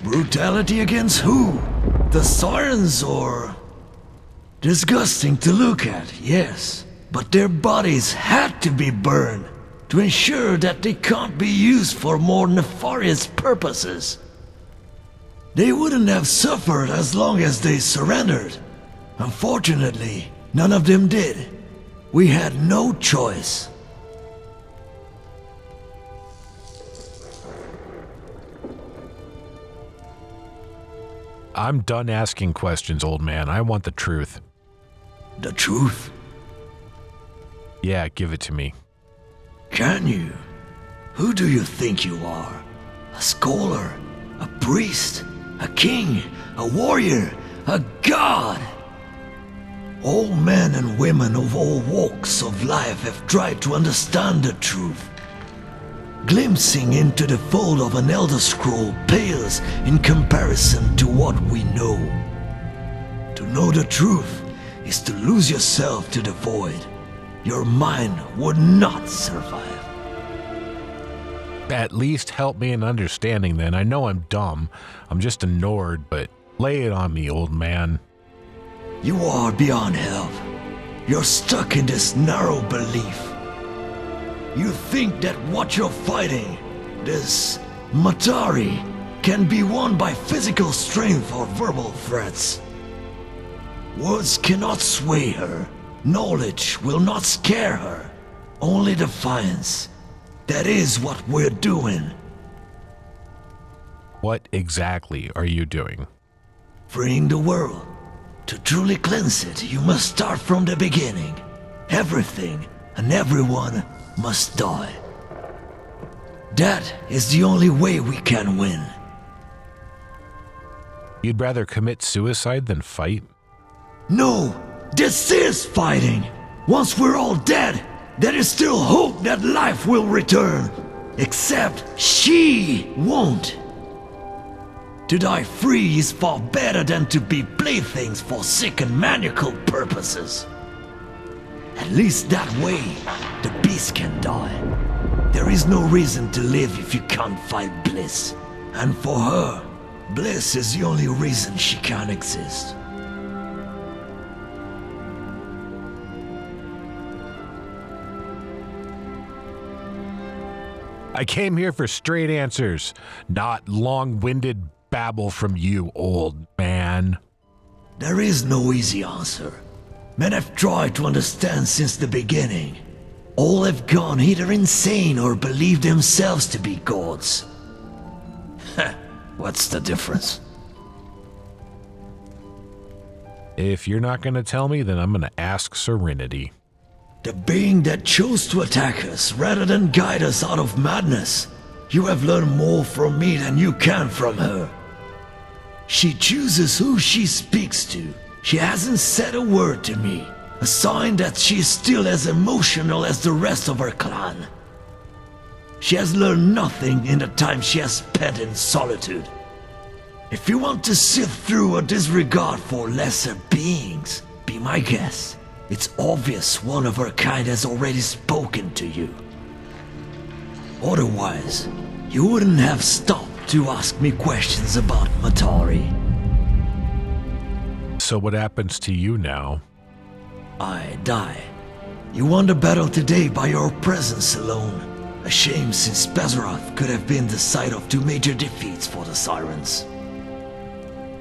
Brutality against who? The Sirens or... Disgusting to look at, yes. But their bodies had to be burned to ensure that they can't be used for more nefarious purposes. They wouldn't have suffered as long as they surrendered. Unfortunately, none of them did. We had no choice. I'm done asking questions, old man. I want the truth. The truth? Yeah, give it to me. Can you? Who do you think you are? A scholar? A priest? A king? A warrior? A god? All men and women of all walks of life have tried to understand the truth. Glimpsing into the fold of an Elder Scroll pales in comparison to what we know. To know the truth is to lose yourself to the void. Your mind would not survive. At least help me in understanding then. I know I'm dumb. I'm just a Nord, but lay it on me, old man. You are beyond help. You're stuck in this narrow belief. You think that what you're fighting, this Matari, can be won by physical strength or verbal threats. Words cannot sway her. Knowledge will not scare her. Only defiance. That is what we're doing. What exactly are you doing? Freeing the world. To truly cleanse it, you must start from the beginning. Everything and everyone must die. That is the only way we can win. You'd rather commit suicide than fight? No, this is fighting. Once we're all dead, there is still hope that life will return. Except she won't. To die free is far better than to be playthings for sick and maniacal purposes. At least that way, the beast can die. There is no reason to live if you can't find bliss. And for her, bliss is the only reason she can exist. I came here for straight answers, not long-winded babble from you, old man. There is no easy answer. Men have tried to understand since the beginning. All have gone either insane or believe themselves to be gods. What's the difference? If you're not going to tell me, then I'm going to ask Serenity. The being that chose to attack us rather than guide us out of madness. You have learned more from me than you can from her. She chooses who she speaks to. She hasn't said a word to me, a sign that she is still as emotional as the rest of her clan. She has learned nothing in the time she has spent in solitude. If you want to sift through a disregard for lesser beings, be my guest. It's obvious one of her kind has already spoken to you. Otherwise, you wouldn't have stopped to ask me questions about Matari. So what happens to you now? I die. You won the battle today by your presence alone. A shame since Pazarath could have been the site of two major defeats for the Sirens.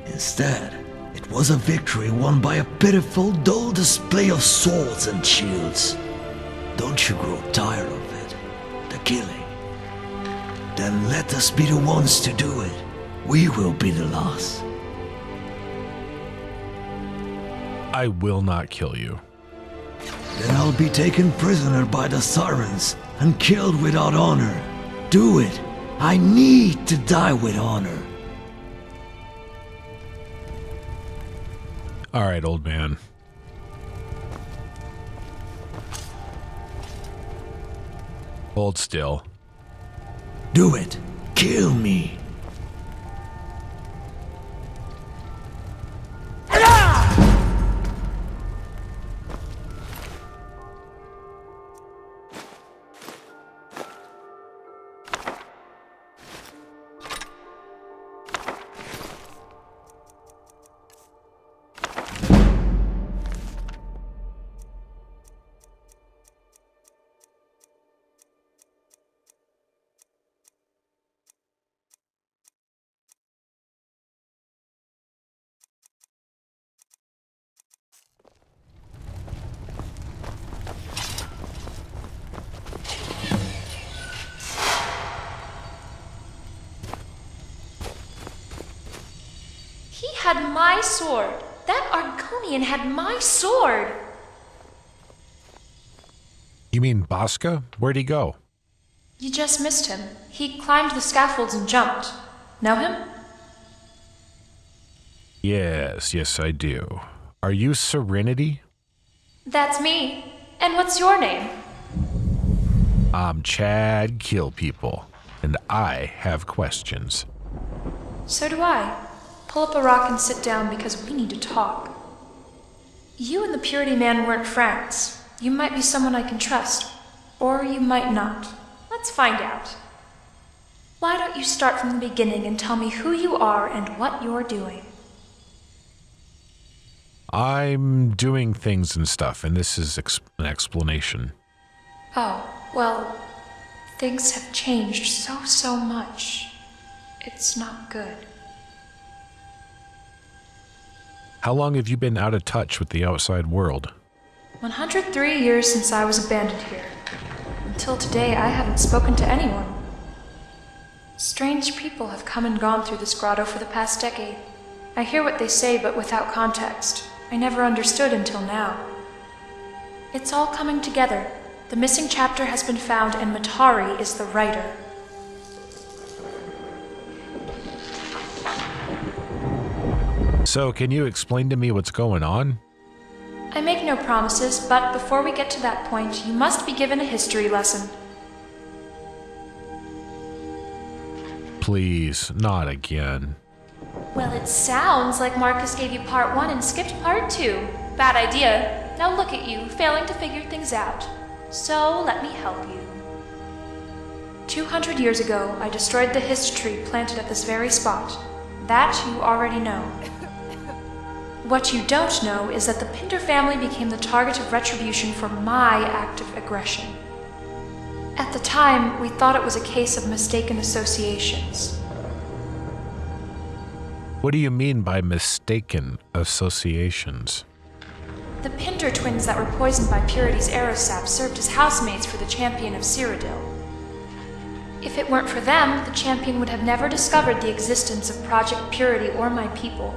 Instead, it was a victory won by a pitiful, dull display of swords and shields. Don't you grow tired of it? The killing? Then let us be the ones to do it. We will be the last. I will not kill you. Then I'll be taken prisoner by the Sirens and killed without honor. Do it. I need to die with honor. All right, old man. Hold still. Do it. Kill me. had my sword. That Argonian had my sword. You mean Bosca? Where'd he go? You just missed him. He climbed the scaffolds and jumped. Know him? Yes, I do. Are you Serenity? That's me. And what's your name? I'm Chad Kill People, and I have questions. So do I. Pull up a rock and sit down because we need to talk. You and the Purity Man weren't friends. You might be someone I can trust, or you might not. Let's find out. Why don't you start from the beginning and tell me who you are and what you're doing? I'm doing things and stuff, and this is an explanation. Oh, well, things have changed so much. It's not good. How long have you been out of touch with the outside world? 103 years since I was abandoned here. Until today, I haven't spoken to anyone. Strange people have come and gone through this grotto for the past decade. I hear what they say, but without context. I never understood until now. It's all coming together. The missing chapter has been found, and Matari is the writer. So, can you explain to me what's going on? I make no promises, but before we get to that point, you must be given a history lesson. Please, not again. Well, it sounds like Marcus gave you part 1 and skipped part 2. Bad idea. Now look at you, failing to figure things out. So, let me help you. 200 years ago, I destroyed the history planted at this very spot. That you already know. What you don't know is that the Pinder family became the target of retribution for my act of aggression. At the time, we thought it was a case of mistaken associations. What do you mean by mistaken associations? The Pinder twins that were poisoned by Purity's Aerosap served as housemates for the champion of Cyrodiil. If it weren't for them, the champion would have never discovered the existence of Project Purity or my people.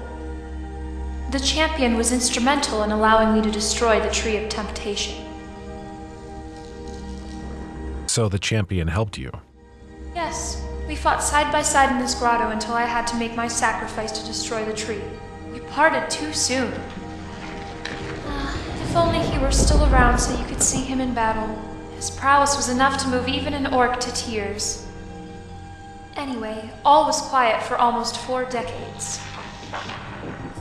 The champion was instrumental in allowing me to destroy the Tree of Temptation. So the champion helped you? Yes, we fought side by side in this grotto until I had to make my sacrifice to destroy the tree. We parted too soon. If only he were still around so you could see him in battle. His prowess was enough to move even an orc to tears. Anyway, all was quiet for almost 4 decades.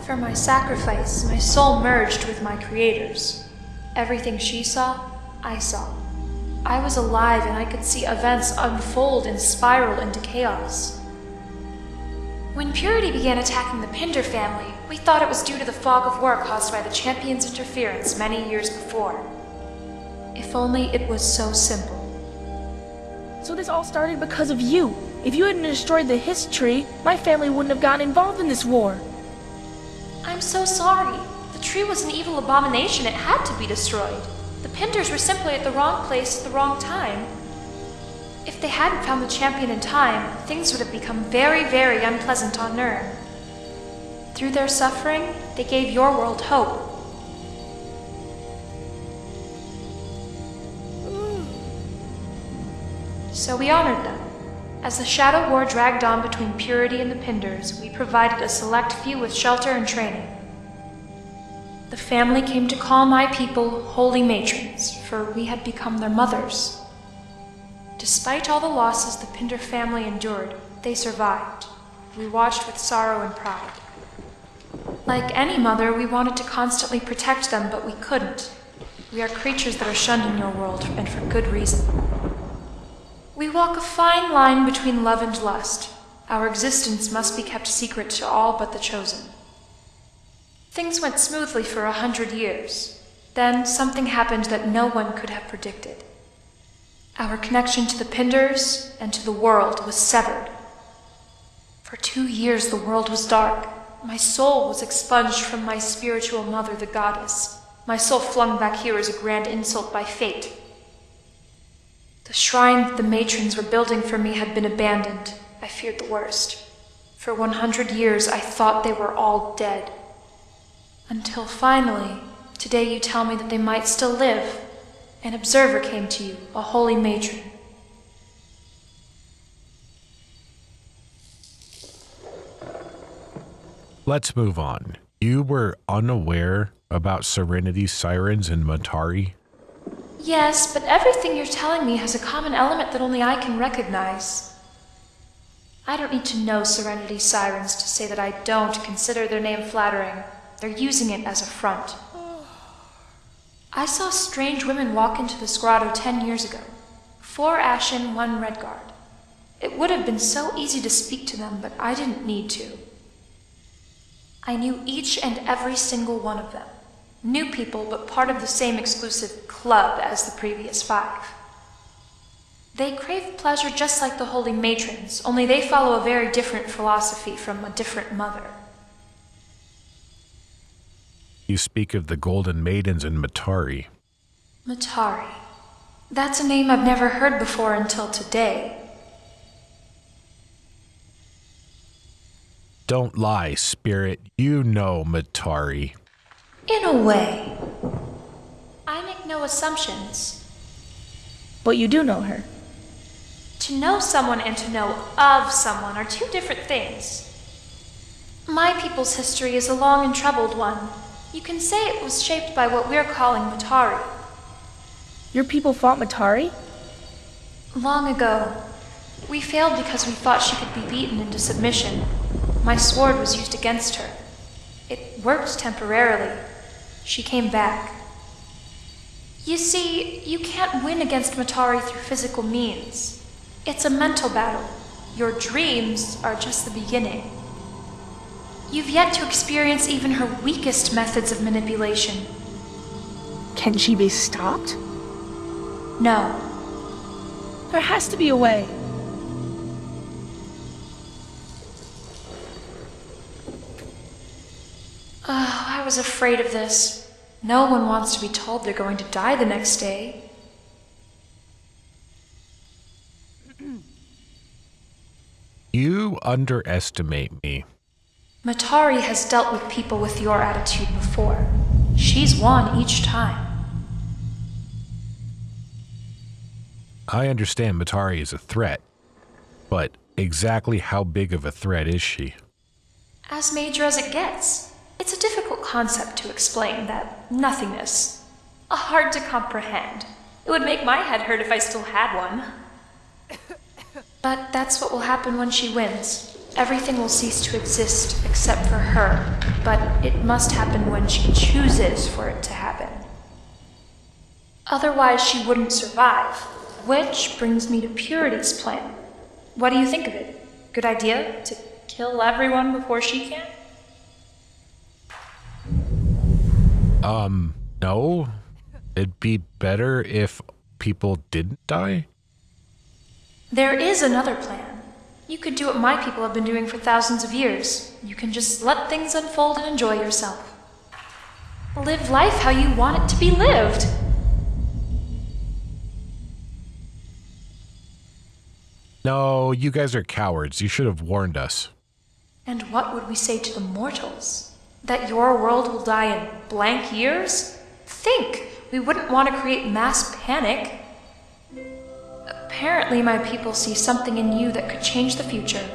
For my sacrifice, my soul merged with my creator's. Everything she saw, I saw. I was alive and I could see events unfold and spiral into chaos. When Purity began attacking the Pinder family, we thought it was due to the fog of war caused by the champion's interference many years before. If only it was so simple. So this all started because of you. If you hadn't destroyed the history, my family wouldn't have gotten involved in this war. I'm so sorry. The tree was an evil abomination. It had to be destroyed. The Pinders were simply at the wrong place at the wrong time. If they hadn't found the champion in time, things would have become very, very unpleasant on Nirn. Through their suffering, they gave your world hope. So we honored them. As the Shadow War dragged on between Purity and the Pinders, we provided a select few with shelter and training. The family came to call my people holy matrons, for we had become their mothers. Despite all the losses the Pinder family endured, they survived. We watched with sorrow and pride. Like any mother, we wanted to constantly protect them, but we couldn't. We are creatures that are shunned in your world, and for good reason. We walk a fine line between love and lust. Our existence must be kept secret to all but the chosen. Things went smoothly for 100 years. Then something happened that no one could have predicted. Our connection to the Pinders and to the world was severed. For 2 years the world was dark. My soul was expunged from my spiritual mother, the goddess. My soul flung back here as a grand insult by fate. The shrine that the matrons were building for me had been abandoned. I feared the worst. For 100 years, I thought they were all dead. Until finally, today you tell me that they might still live. An observer came to you, a holy matron. Let's move on. You were unaware about Serenity, Sirens, and Matari? Yes, but everything you're telling me has a common element that only I can recognize. I don't need to know Serenity Sirens to say that I don't consider their name flattering. They're using it as a front. I saw strange women walk into the grotto 10 years ago. 4 Ashen, 1 Redguard. It would have been so easy to speak to them, but I didn't need to. I knew each and every single one of them. New people, but part of the same exclusive club as the previous 5. They crave pleasure just like the holy matrons, only they follow a very different philosophy from a different mother. You speak of the Golden Maidens in Matari. Matari. That's a name I've never heard before until today. Don't lie, Spirit. You know Matari. In a way. I make no assumptions. But you do know her. To know someone and to know of someone are 2 different things. My people's history is a long and troubled one. You can say it was shaped by what we're calling Matari. Your people fought Matari? Long ago. We failed because we thought she could be beaten into submission. My sword was used against her. It worked temporarily. She came back. You see, you can't win against Matari through physical means. It's a mental battle. Your dreams are just the beginning. You've yet to experience even her weakest methods of manipulation. Can she be stopped? No. There has to be a way. Oh, I was afraid of this. No one wants to be told they're going to die the next day. You underestimate me. Matari has dealt with people with your attitude before. She's won each time. I understand Matari is a threat, but exactly how big of a threat is she? As major as it gets. It's a difficult concept to explain, that nothingness. Hard to comprehend. It would make my head hurt if I still had one. But that's what will happen when she wins. Everything will cease to exist except for her, but it must happen when she chooses for it to happen. Otherwise, she wouldn't survive. Which brings me to Purity's plan. What do you think of it? Good idea? To kill everyone before she can? No. It'd be better if people didn't die? There is another plan. You could do what my people have been doing for thousands of years. You can just let things unfold and enjoy yourself. Live life how you want it to be lived. No, you guys are cowards. You should have warned us. And what would we say to the mortals? That your world will die in blank years? Think! We wouldn't want to create mass panic. Apparently my people see something in you that could change the future.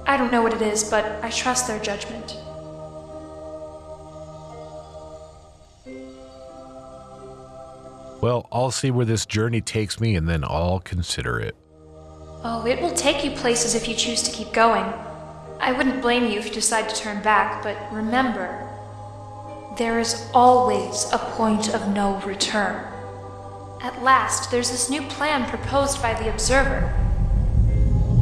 I don't know what it is, but I trust their judgment. Well, I'll see where this journey takes me and then I'll consider it. Oh, it will take you places if you choose to keep going. I wouldn't blame you if you decide to turn back, but remember, there is always a point of no return. At last, there's this new plan proposed by the Observer.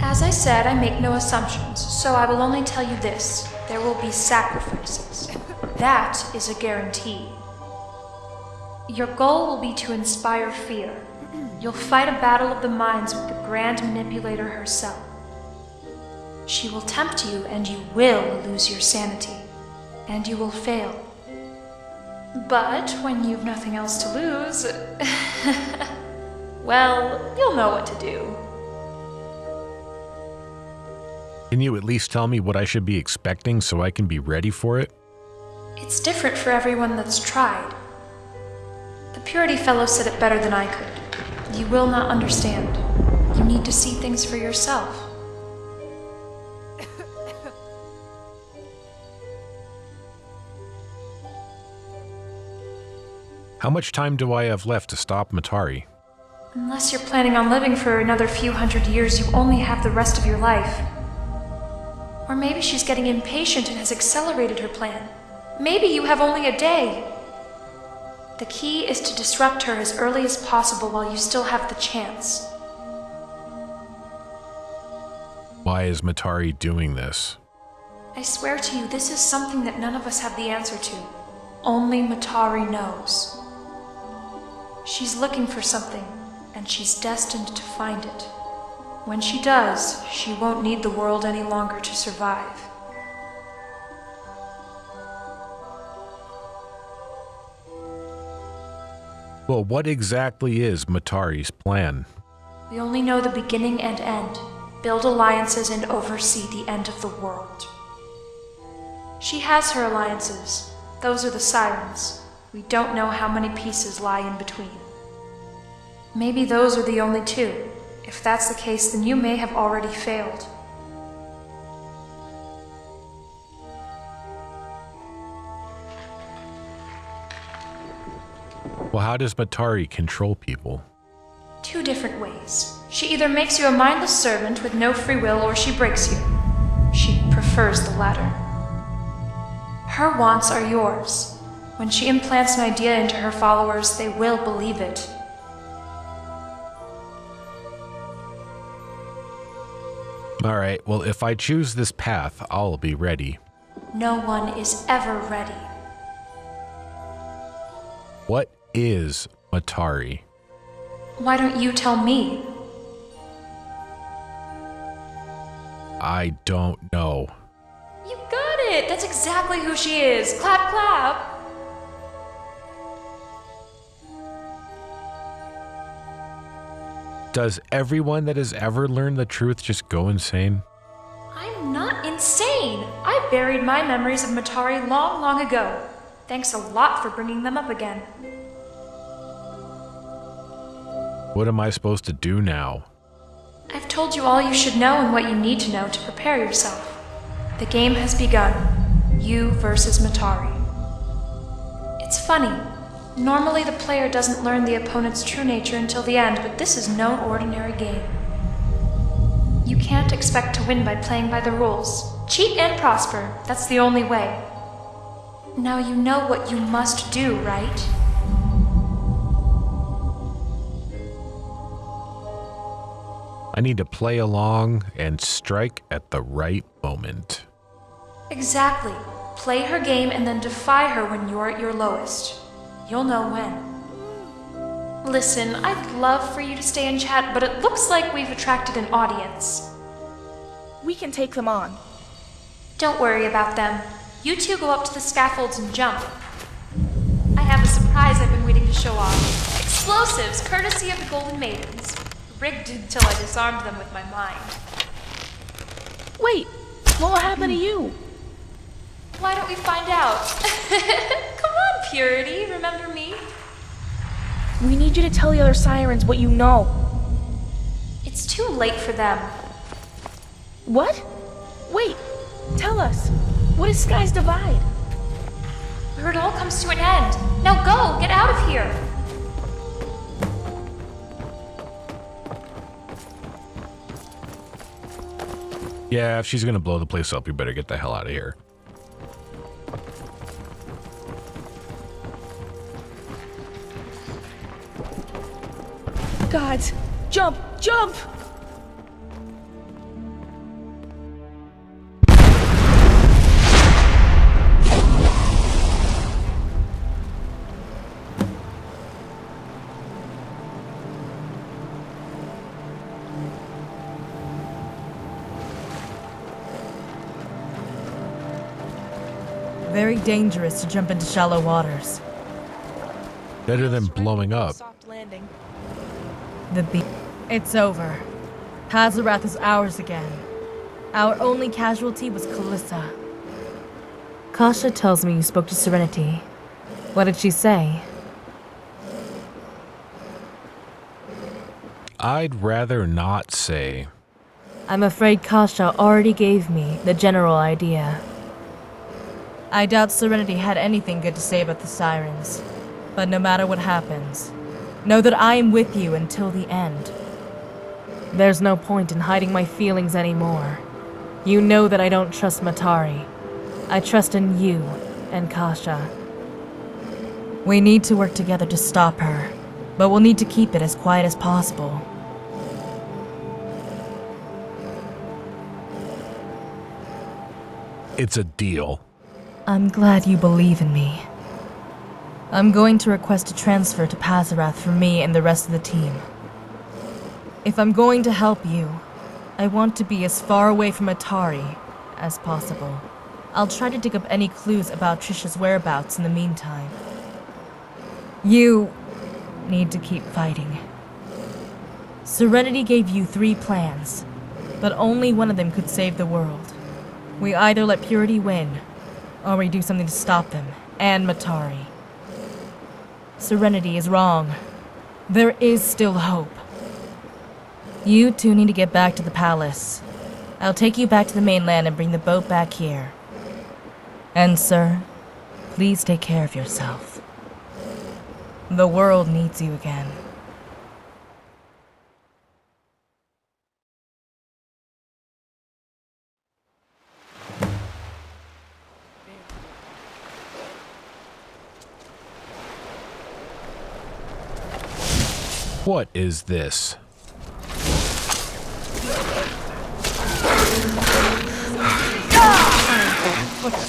As I said, I make no assumptions, so I will only tell you this. There will be sacrifices. That is a guarantee. Your goal will be to inspire fear. You'll fight a battle of the minds with the Grand Manipulator herself. She will tempt you, and you will lose your sanity. And you will fail. But when you've nothing else to lose, well, you'll know what to do. Can you at least tell me what I should be expecting so I can be ready for it? It's different for everyone that's tried. The Purity Fellow said it better than I could. You will not understand. You need to see things for yourself. How much time do I have left to stop Matari? Unless you're planning on living for another few hundred years, you only have the rest of your life. Or maybe she's getting impatient and has accelerated her plan. Maybe you have only a day. The key is to disrupt her as early as possible while you still have the chance. Why is Matari doing this? I swear to you, this is something that none of us have the answer to. Only Matari knows. She's looking for something, and she's destined to find it. When she does, she won't need the world any longer to survive. Well, what exactly is Matari's plan? We only know the beginning and end. Build alliances and oversee the end of the world. She has her alliances. Those are the Sirens. We don't know how many pieces lie in between. Maybe those are the only two. If that's the case, then you may have already failed. Well, how does Matari control people? Two different ways. She either makes you a mindless servant with no free will, or she breaks you. She prefers the latter. Her wants are yours. When she implants an idea into her followers, they will believe it. Alright, well, if I choose this path, I'll be ready. No one is ever ready. What is Matari? Why don't you tell me? I don't know. You got it! That's exactly who she is! Clap, clap! Does everyone that has ever learned the truth just go insane? I'm not insane! I buried my memories of Matari long, long ago. Thanks a lot for bringing them up again. What am I supposed to do now? I've told you all you should know and what you need to know to prepare yourself. The game has begun. You versus Matari. It's funny. Normally the player doesn't learn the opponent's true nature until the end, but this is no ordinary game. You can't expect to win by playing by the rules. Cheat and prosper. That's the only way. Now you know what you must do, right? I need to play along and strike at the right moment. Exactly. Play her game and then defy her when you're at your lowest. You'll know when. Listen, I'd love for you to stay and chat, but it looks like we've attracted an audience. We can take them on. Don't worry about them. You two go up to the scaffolds and jump. I have a surprise I've been waiting to show off. Explosives, courtesy of the Golden Maidens. Rigged until I disarmed them with my mind. Wait, what will happen to you? Why don't we find out? Come on, Purity, remember me? We need you to tell the other Sirens what you know. It's too late for them. What? Wait, tell us. What is Sky's Divide? Where it all comes to an end. Now go, get out of here. Yeah, if she's gonna blow the place up, you better get the hell out of here. Gods, jump, jump! Very dangerous to jump into shallow waters. Better than blowing up. Soft landing. It's over. Pazarath is ours again. Our only casualty was Kalissa. Kasia tells me you spoke to Serenity. What did she say? I'd rather not say. I'm afraid Kasia already gave me the general idea. I doubt Serenity had anything good to say about the Sirens. But no matter what happens, know that I am with you until the end. There's no point in hiding my feelings anymore. You know that I don't trust Matari. I trust in you and Kasia. We need to work together to stop her, but we'll need to keep it as quiet as possible. It's a deal. I'm glad you believe in me. I'm going to request a transfer to Pazarath for me and the rest of the team. If I'm going to help you, I want to be as far away from Atari as possible. I'll try to dig up any clues about Trisha's whereabouts in the meantime. You need to keep fighting. Serenity gave you 3 plans, but only one of them could save the world. We either let Purity win, or we do something to stop them, and Matari. Serenity is wrong. There is still hope. You two need to get back to the palace. I'll take you back to the mainland and bring the boat back here. And sir, please take care of yourself. The world needs you again. What is this?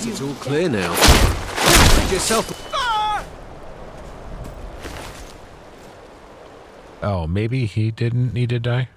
It's all clear now. Rid yourself. Oh, maybe he didn't need to die?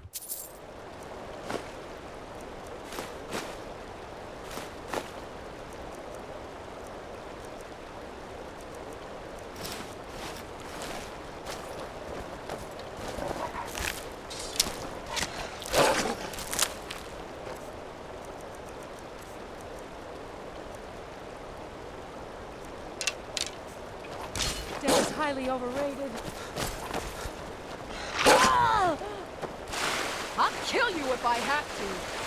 Death is highly overrated. I'll kill you if I have to.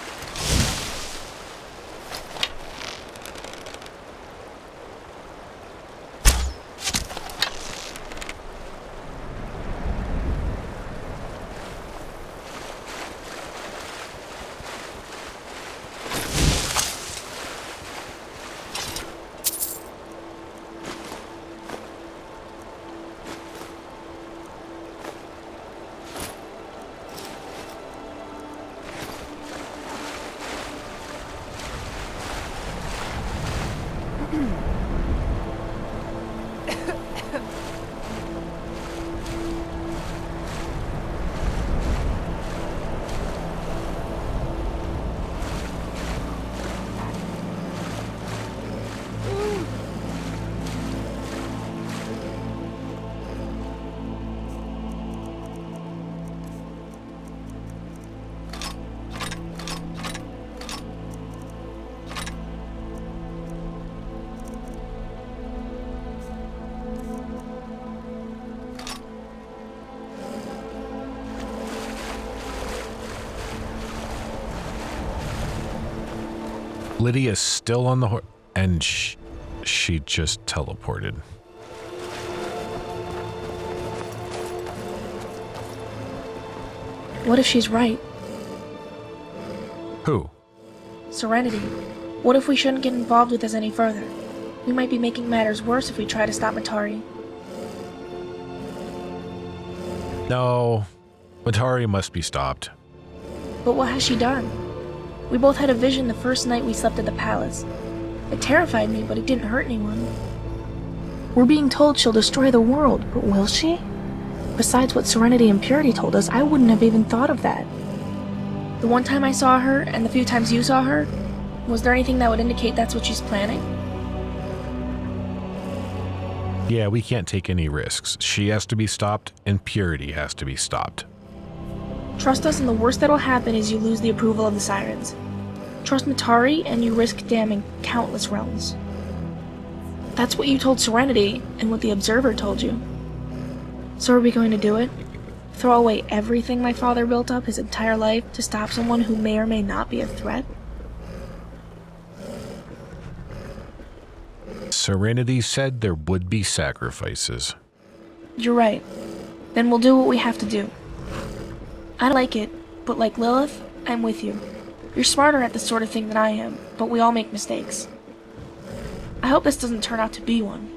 Lydia's still on the horse, and she just teleported. What if she's right? Who? Serenity. What if we shouldn't get involved with this any further? We might be making matters worse if we try to stop Matari. No, Matari must be stopped. But what has she done? We both had a vision the first night we slept at the palace. It terrified me, but it didn't hurt anyone. We're being told she'll destroy the world, but will she? Besides what Serenity and Purity told us, I wouldn't have even thought of that. The one time I saw her, and the few times you saw her, was there anything that would indicate that's what she's planning? Yeah, we can't take any risks. She has to be stopped, and Purity has to be stopped. Trust us, and the worst that'll happen is you lose the approval of the Sirens. Trust Matari, and you risk damning countless realms. That's what you told Serenity, and what the Observer told you. So are we going to do it? Throw away everything my father built up his entire life to stop someone who may or may not be a threat? Serenity said there would be sacrifices. You're right. Then we'll do what we have to do. I don't like it, but like Lilith, I'm with you. You're smarter at this sort of thing than I am, but we all make mistakes. I hope this doesn't turn out to be one.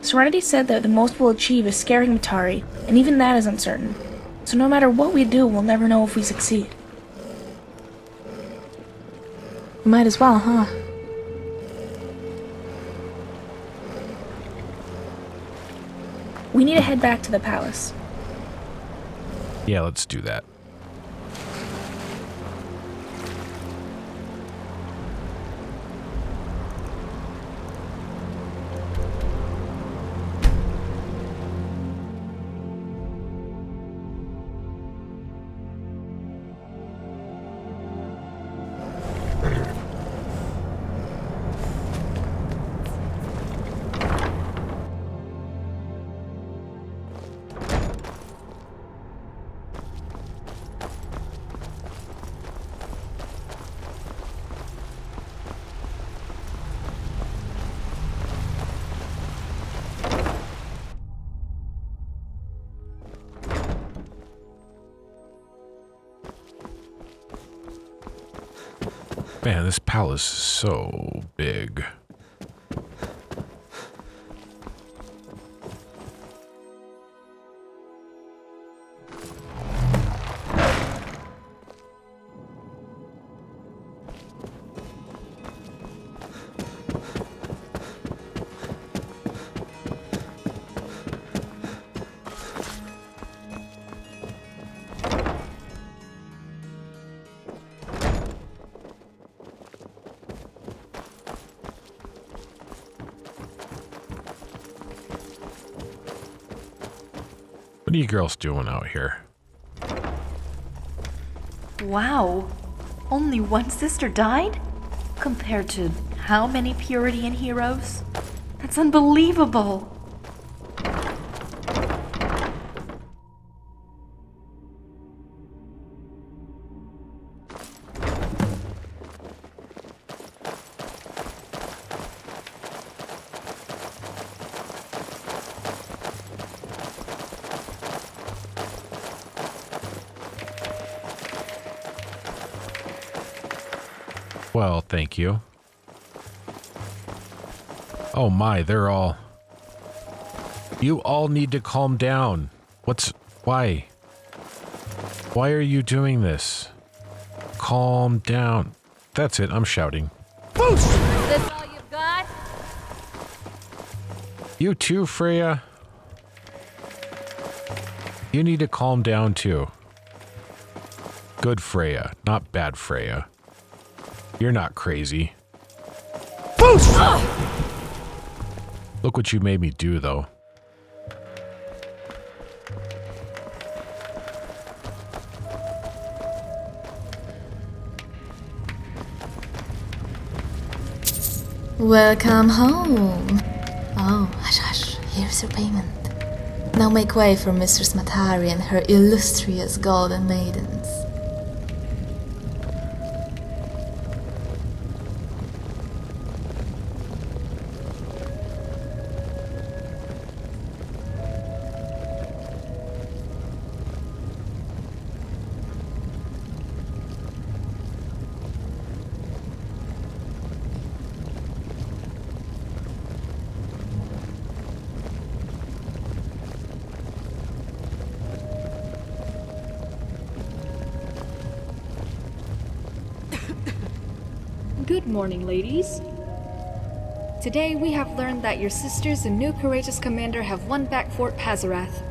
Serenity said that the most we'll achieve is scaring Matari, and even that is uncertain. So no matter what we do, we'll never know if we succeed. We might as well, huh? We need to head back to the palace. Yeah, let's do that. Man, this palace is so big. What are you girls doing out here? Wow. Only one sister died? Compared to how many Purity and heroes? That's unbelievable. Well, thank you. Oh my, they're all... You all need to calm down. Why? Why are you doing this? Calm down. That's it, I'm shouting. Boost! Is this all you've got? You too, Freya. You need to calm down too. Good Freya, not bad Freya. You're not crazy. Boost! Look what you made me do, though. Welcome home. Oh, hush, hush. Here's your payment. Now make way for Mistress Matari and her illustrious golden maidens. Good morning, ladies. Today we have learned that your sisters and new courageous commander have won back Fort Pazarath.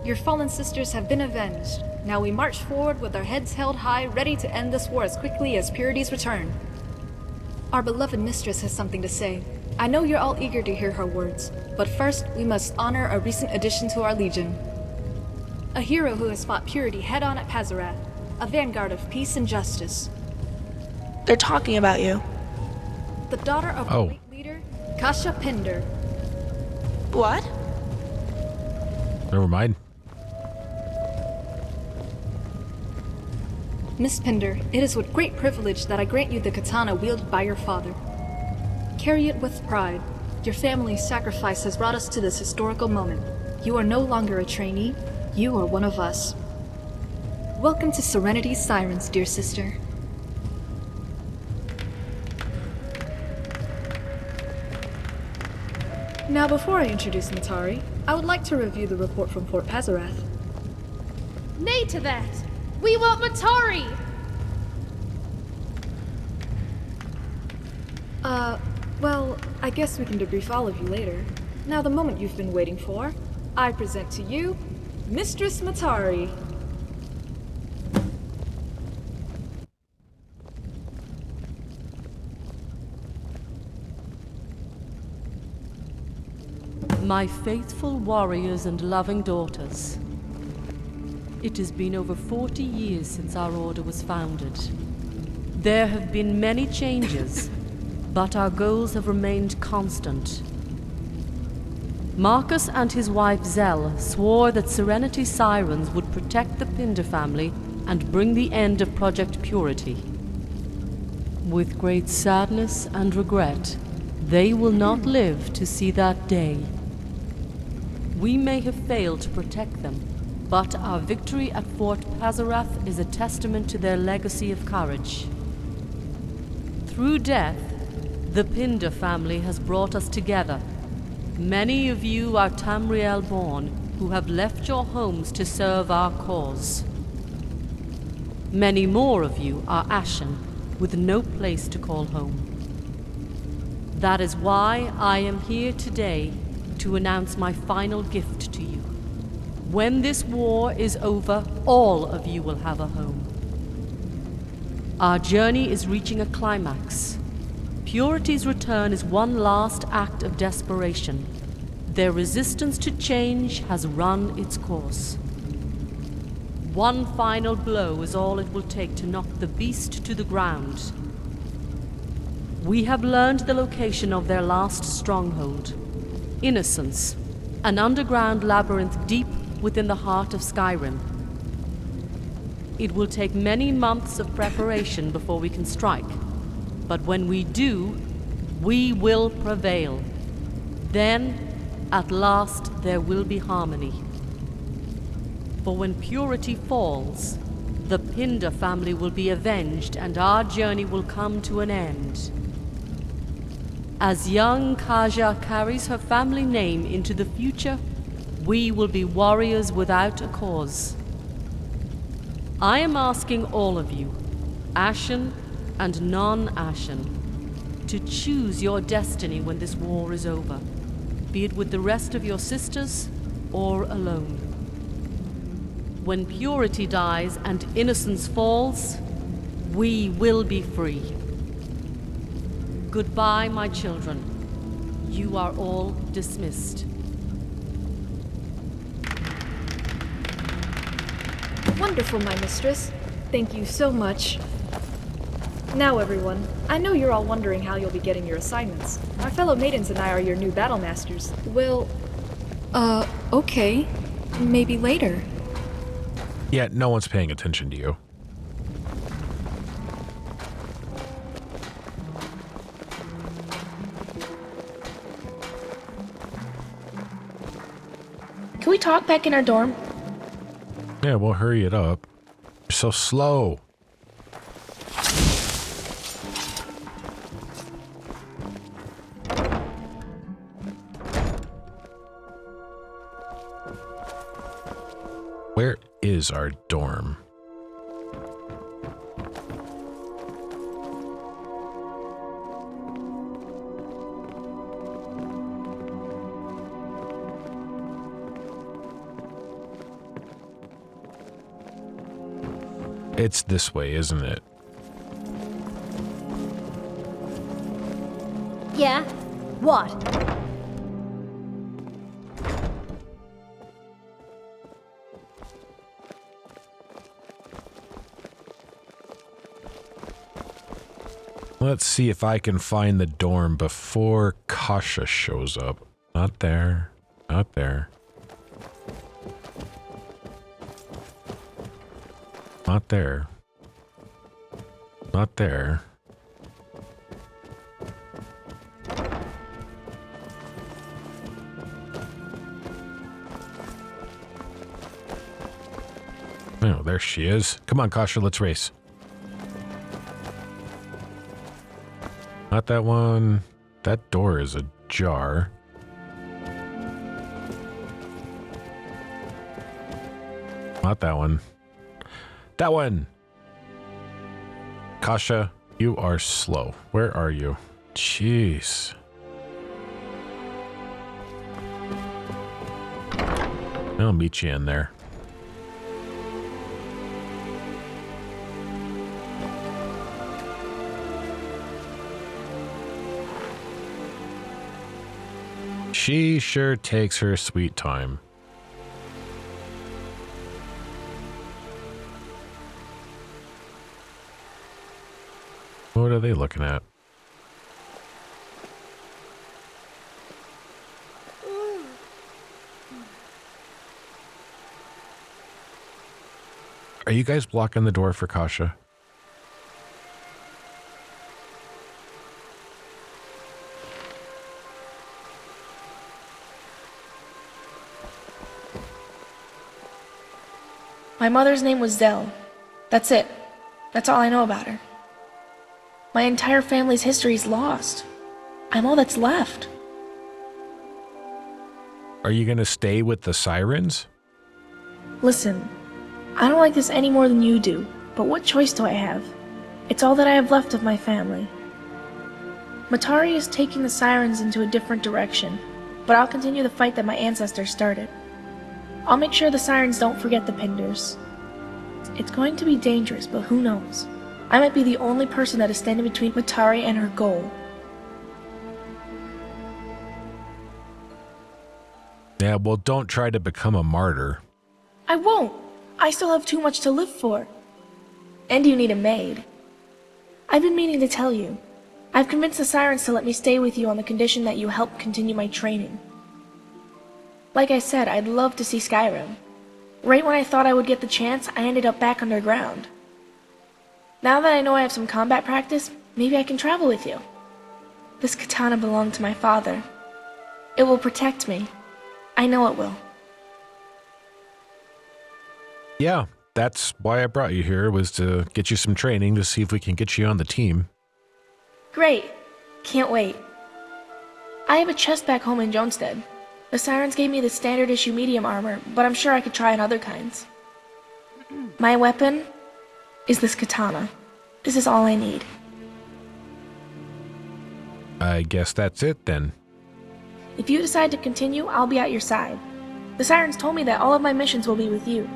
Your fallen sisters have been avenged. Now we march forward with our heads held high, ready to end this war as quickly as Purity's return. Our beloved mistress has something to say. I know you're all eager to hear her words, but first we must honor a recent addition to our legion. A hero who has fought purity head-on at Pazarath. A vanguard of peace and justice. They're talking about you. The daughter of our late leader, Kasia Pinder. What? Never mind. Miss Pinder, it is with great privilege that I grant you the katana wielded by your father. Carry it with pride. Your family's sacrifice has brought us to this historical moment. You are no longer a trainee, you are one of us. Welcome to Serenity's Sirens, dear sister. Now, before I introduce Matari, I would like to review the report from Fort Pazarath. Nay to that! We want Matari! Well, I guess we can debrief all of you later. Now, the moment you've been waiting for, I present to you, Mistress Matari. My faithful warriors and loving daughters. It has been over 40 years since our order was founded. There have been many changes, but our goals have remained constant. Marcus and his wife Zell swore that Serenity Sirens would protect the Pinder family and bring the end of Project Purity. With great sadness and regret, they will not live to see that day. We may have failed to protect them, but our victory at Fort Pazarath is a testament to their legacy of courage. Through death, the Pinder family has brought us together. Many of you are Tamriel born, who have left your homes to serve our cause. Many more of you are Ashen, with no place to call home. That is why I am here today to announce my final gift to you. When this war is over, all of you will have a home. Our journey is reaching a climax. Purity's return is one last act of desperation. Their resistance to change has run its course. One final blow is all it will take to knock the beast to the ground. We have learned the location of their last stronghold, Innocence, an underground labyrinth deep within the heart of Skyrim. It will take many months of preparation before we can strike, but when we do, we will prevail. Then, at last, there will be harmony. For when Purity falls, the Pinder family will be avenged and our journey will come to an end. As young Kasia carries her family name into the future, we will be warriors without a cause. I am asking all of you, Ashen and non-Ashen, to choose your destiny when this war is over, be it with the rest of your sisters or alone. When Purity dies and Innocence falls, we will be free. Goodbye, my children. You are all dismissed. Wonderful, my mistress. Thank you so much. Now, everyone, I know you're all wondering how you'll be getting your assignments. Our fellow maidens and I are your new battle masters. Okay. Maybe later. Yeah, no one's paying attention to you. Can we talk back in our dorm? Yeah, we'll hurry it up. You're so slow. Where is our dorm? It's this way, isn't it? Yeah? What? Let's see if I can find the dorm before Kasia shows up. Not there. Not there. Not there. Not there. Oh, there she is. Come on, Kasia, let's race. Not that one. That door is ajar. Not that one. That one! Kasia, you are slow. Where are you? Jeez. I'll meet you in there. She sure takes her sweet time. What are they looking at? Are you guys blocking the door for Kasia? My mother's name was Zell. That's it. That's all I know about her. My entire family's history is lost. I'm all that's left. Are you gonna stay with the Sirens? Listen, I don't like this any more than you do, but what choice do I have? It's all that I have left of my family. Matari is taking the Sirens into a different direction, but I'll continue the fight that my ancestors started. I'll make sure the Sirens don't forget the Pinders. It's going to be dangerous, but who knows? I might be the only person that is standing between Matari and her goal. Yeah, well, don't try to become a martyr. I won't. I still have too much to live for. And you need a maid. I've been meaning to tell you. I've convinced the Sirens to let me stay with you on the condition that you help continue my training. Like I said, I'd love to see Skyrim. Right when I thought I would get the chance, I ended up back underground. Now that I know I have some combat practice, maybe I can travel with you. This katana belonged to my father. It will protect me. I know it will. Yeah, that's why I brought you here, was to get you some training to see if we can get you on the team. Great. Can't wait. I have a chest back home in Jonestead. The Sirens gave me the standard issue medium armor, but I'm sure I could try on other kinds. My weapon is this katana. This is all I need. I guess that's it then. If you decide to continue, I'll be at your side. The Sirens told me that all of my missions will be with you.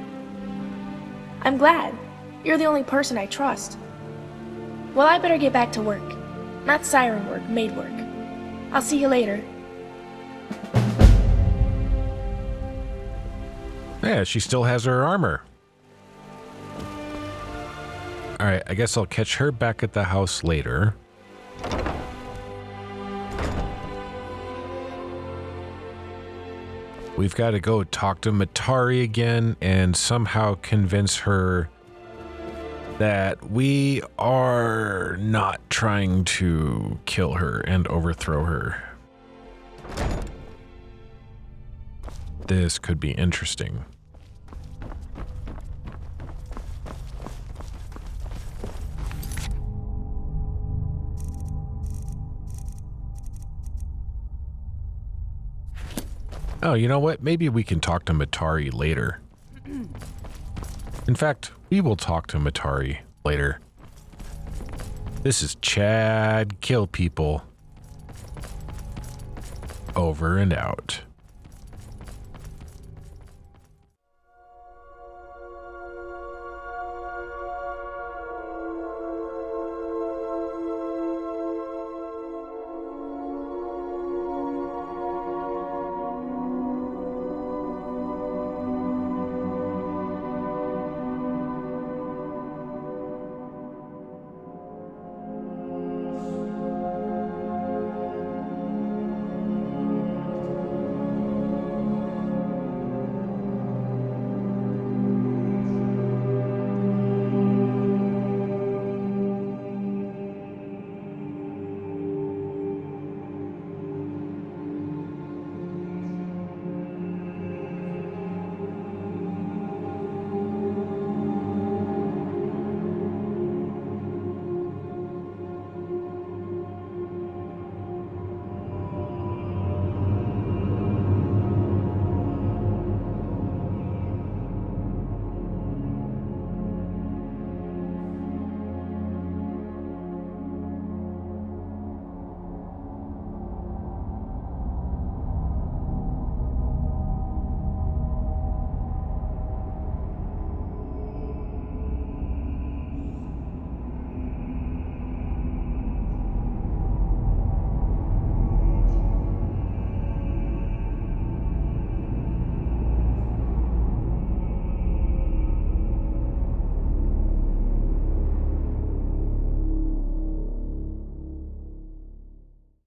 I'm glad. You're the only person I trust. Well, I better get back to work. Not siren work, maid work. I'll see you later. Yeah, she still has her armor. Alright, I guess I'll catch her back at the house later. We've got to go talk to Matari again and somehow convince her that we are not trying to kill her and overthrow her. This could be interesting. Oh, you know what? Maybe we can talk to Matari later. In fact, we will talk to Matari later. This is Chad Kill People. Over and out.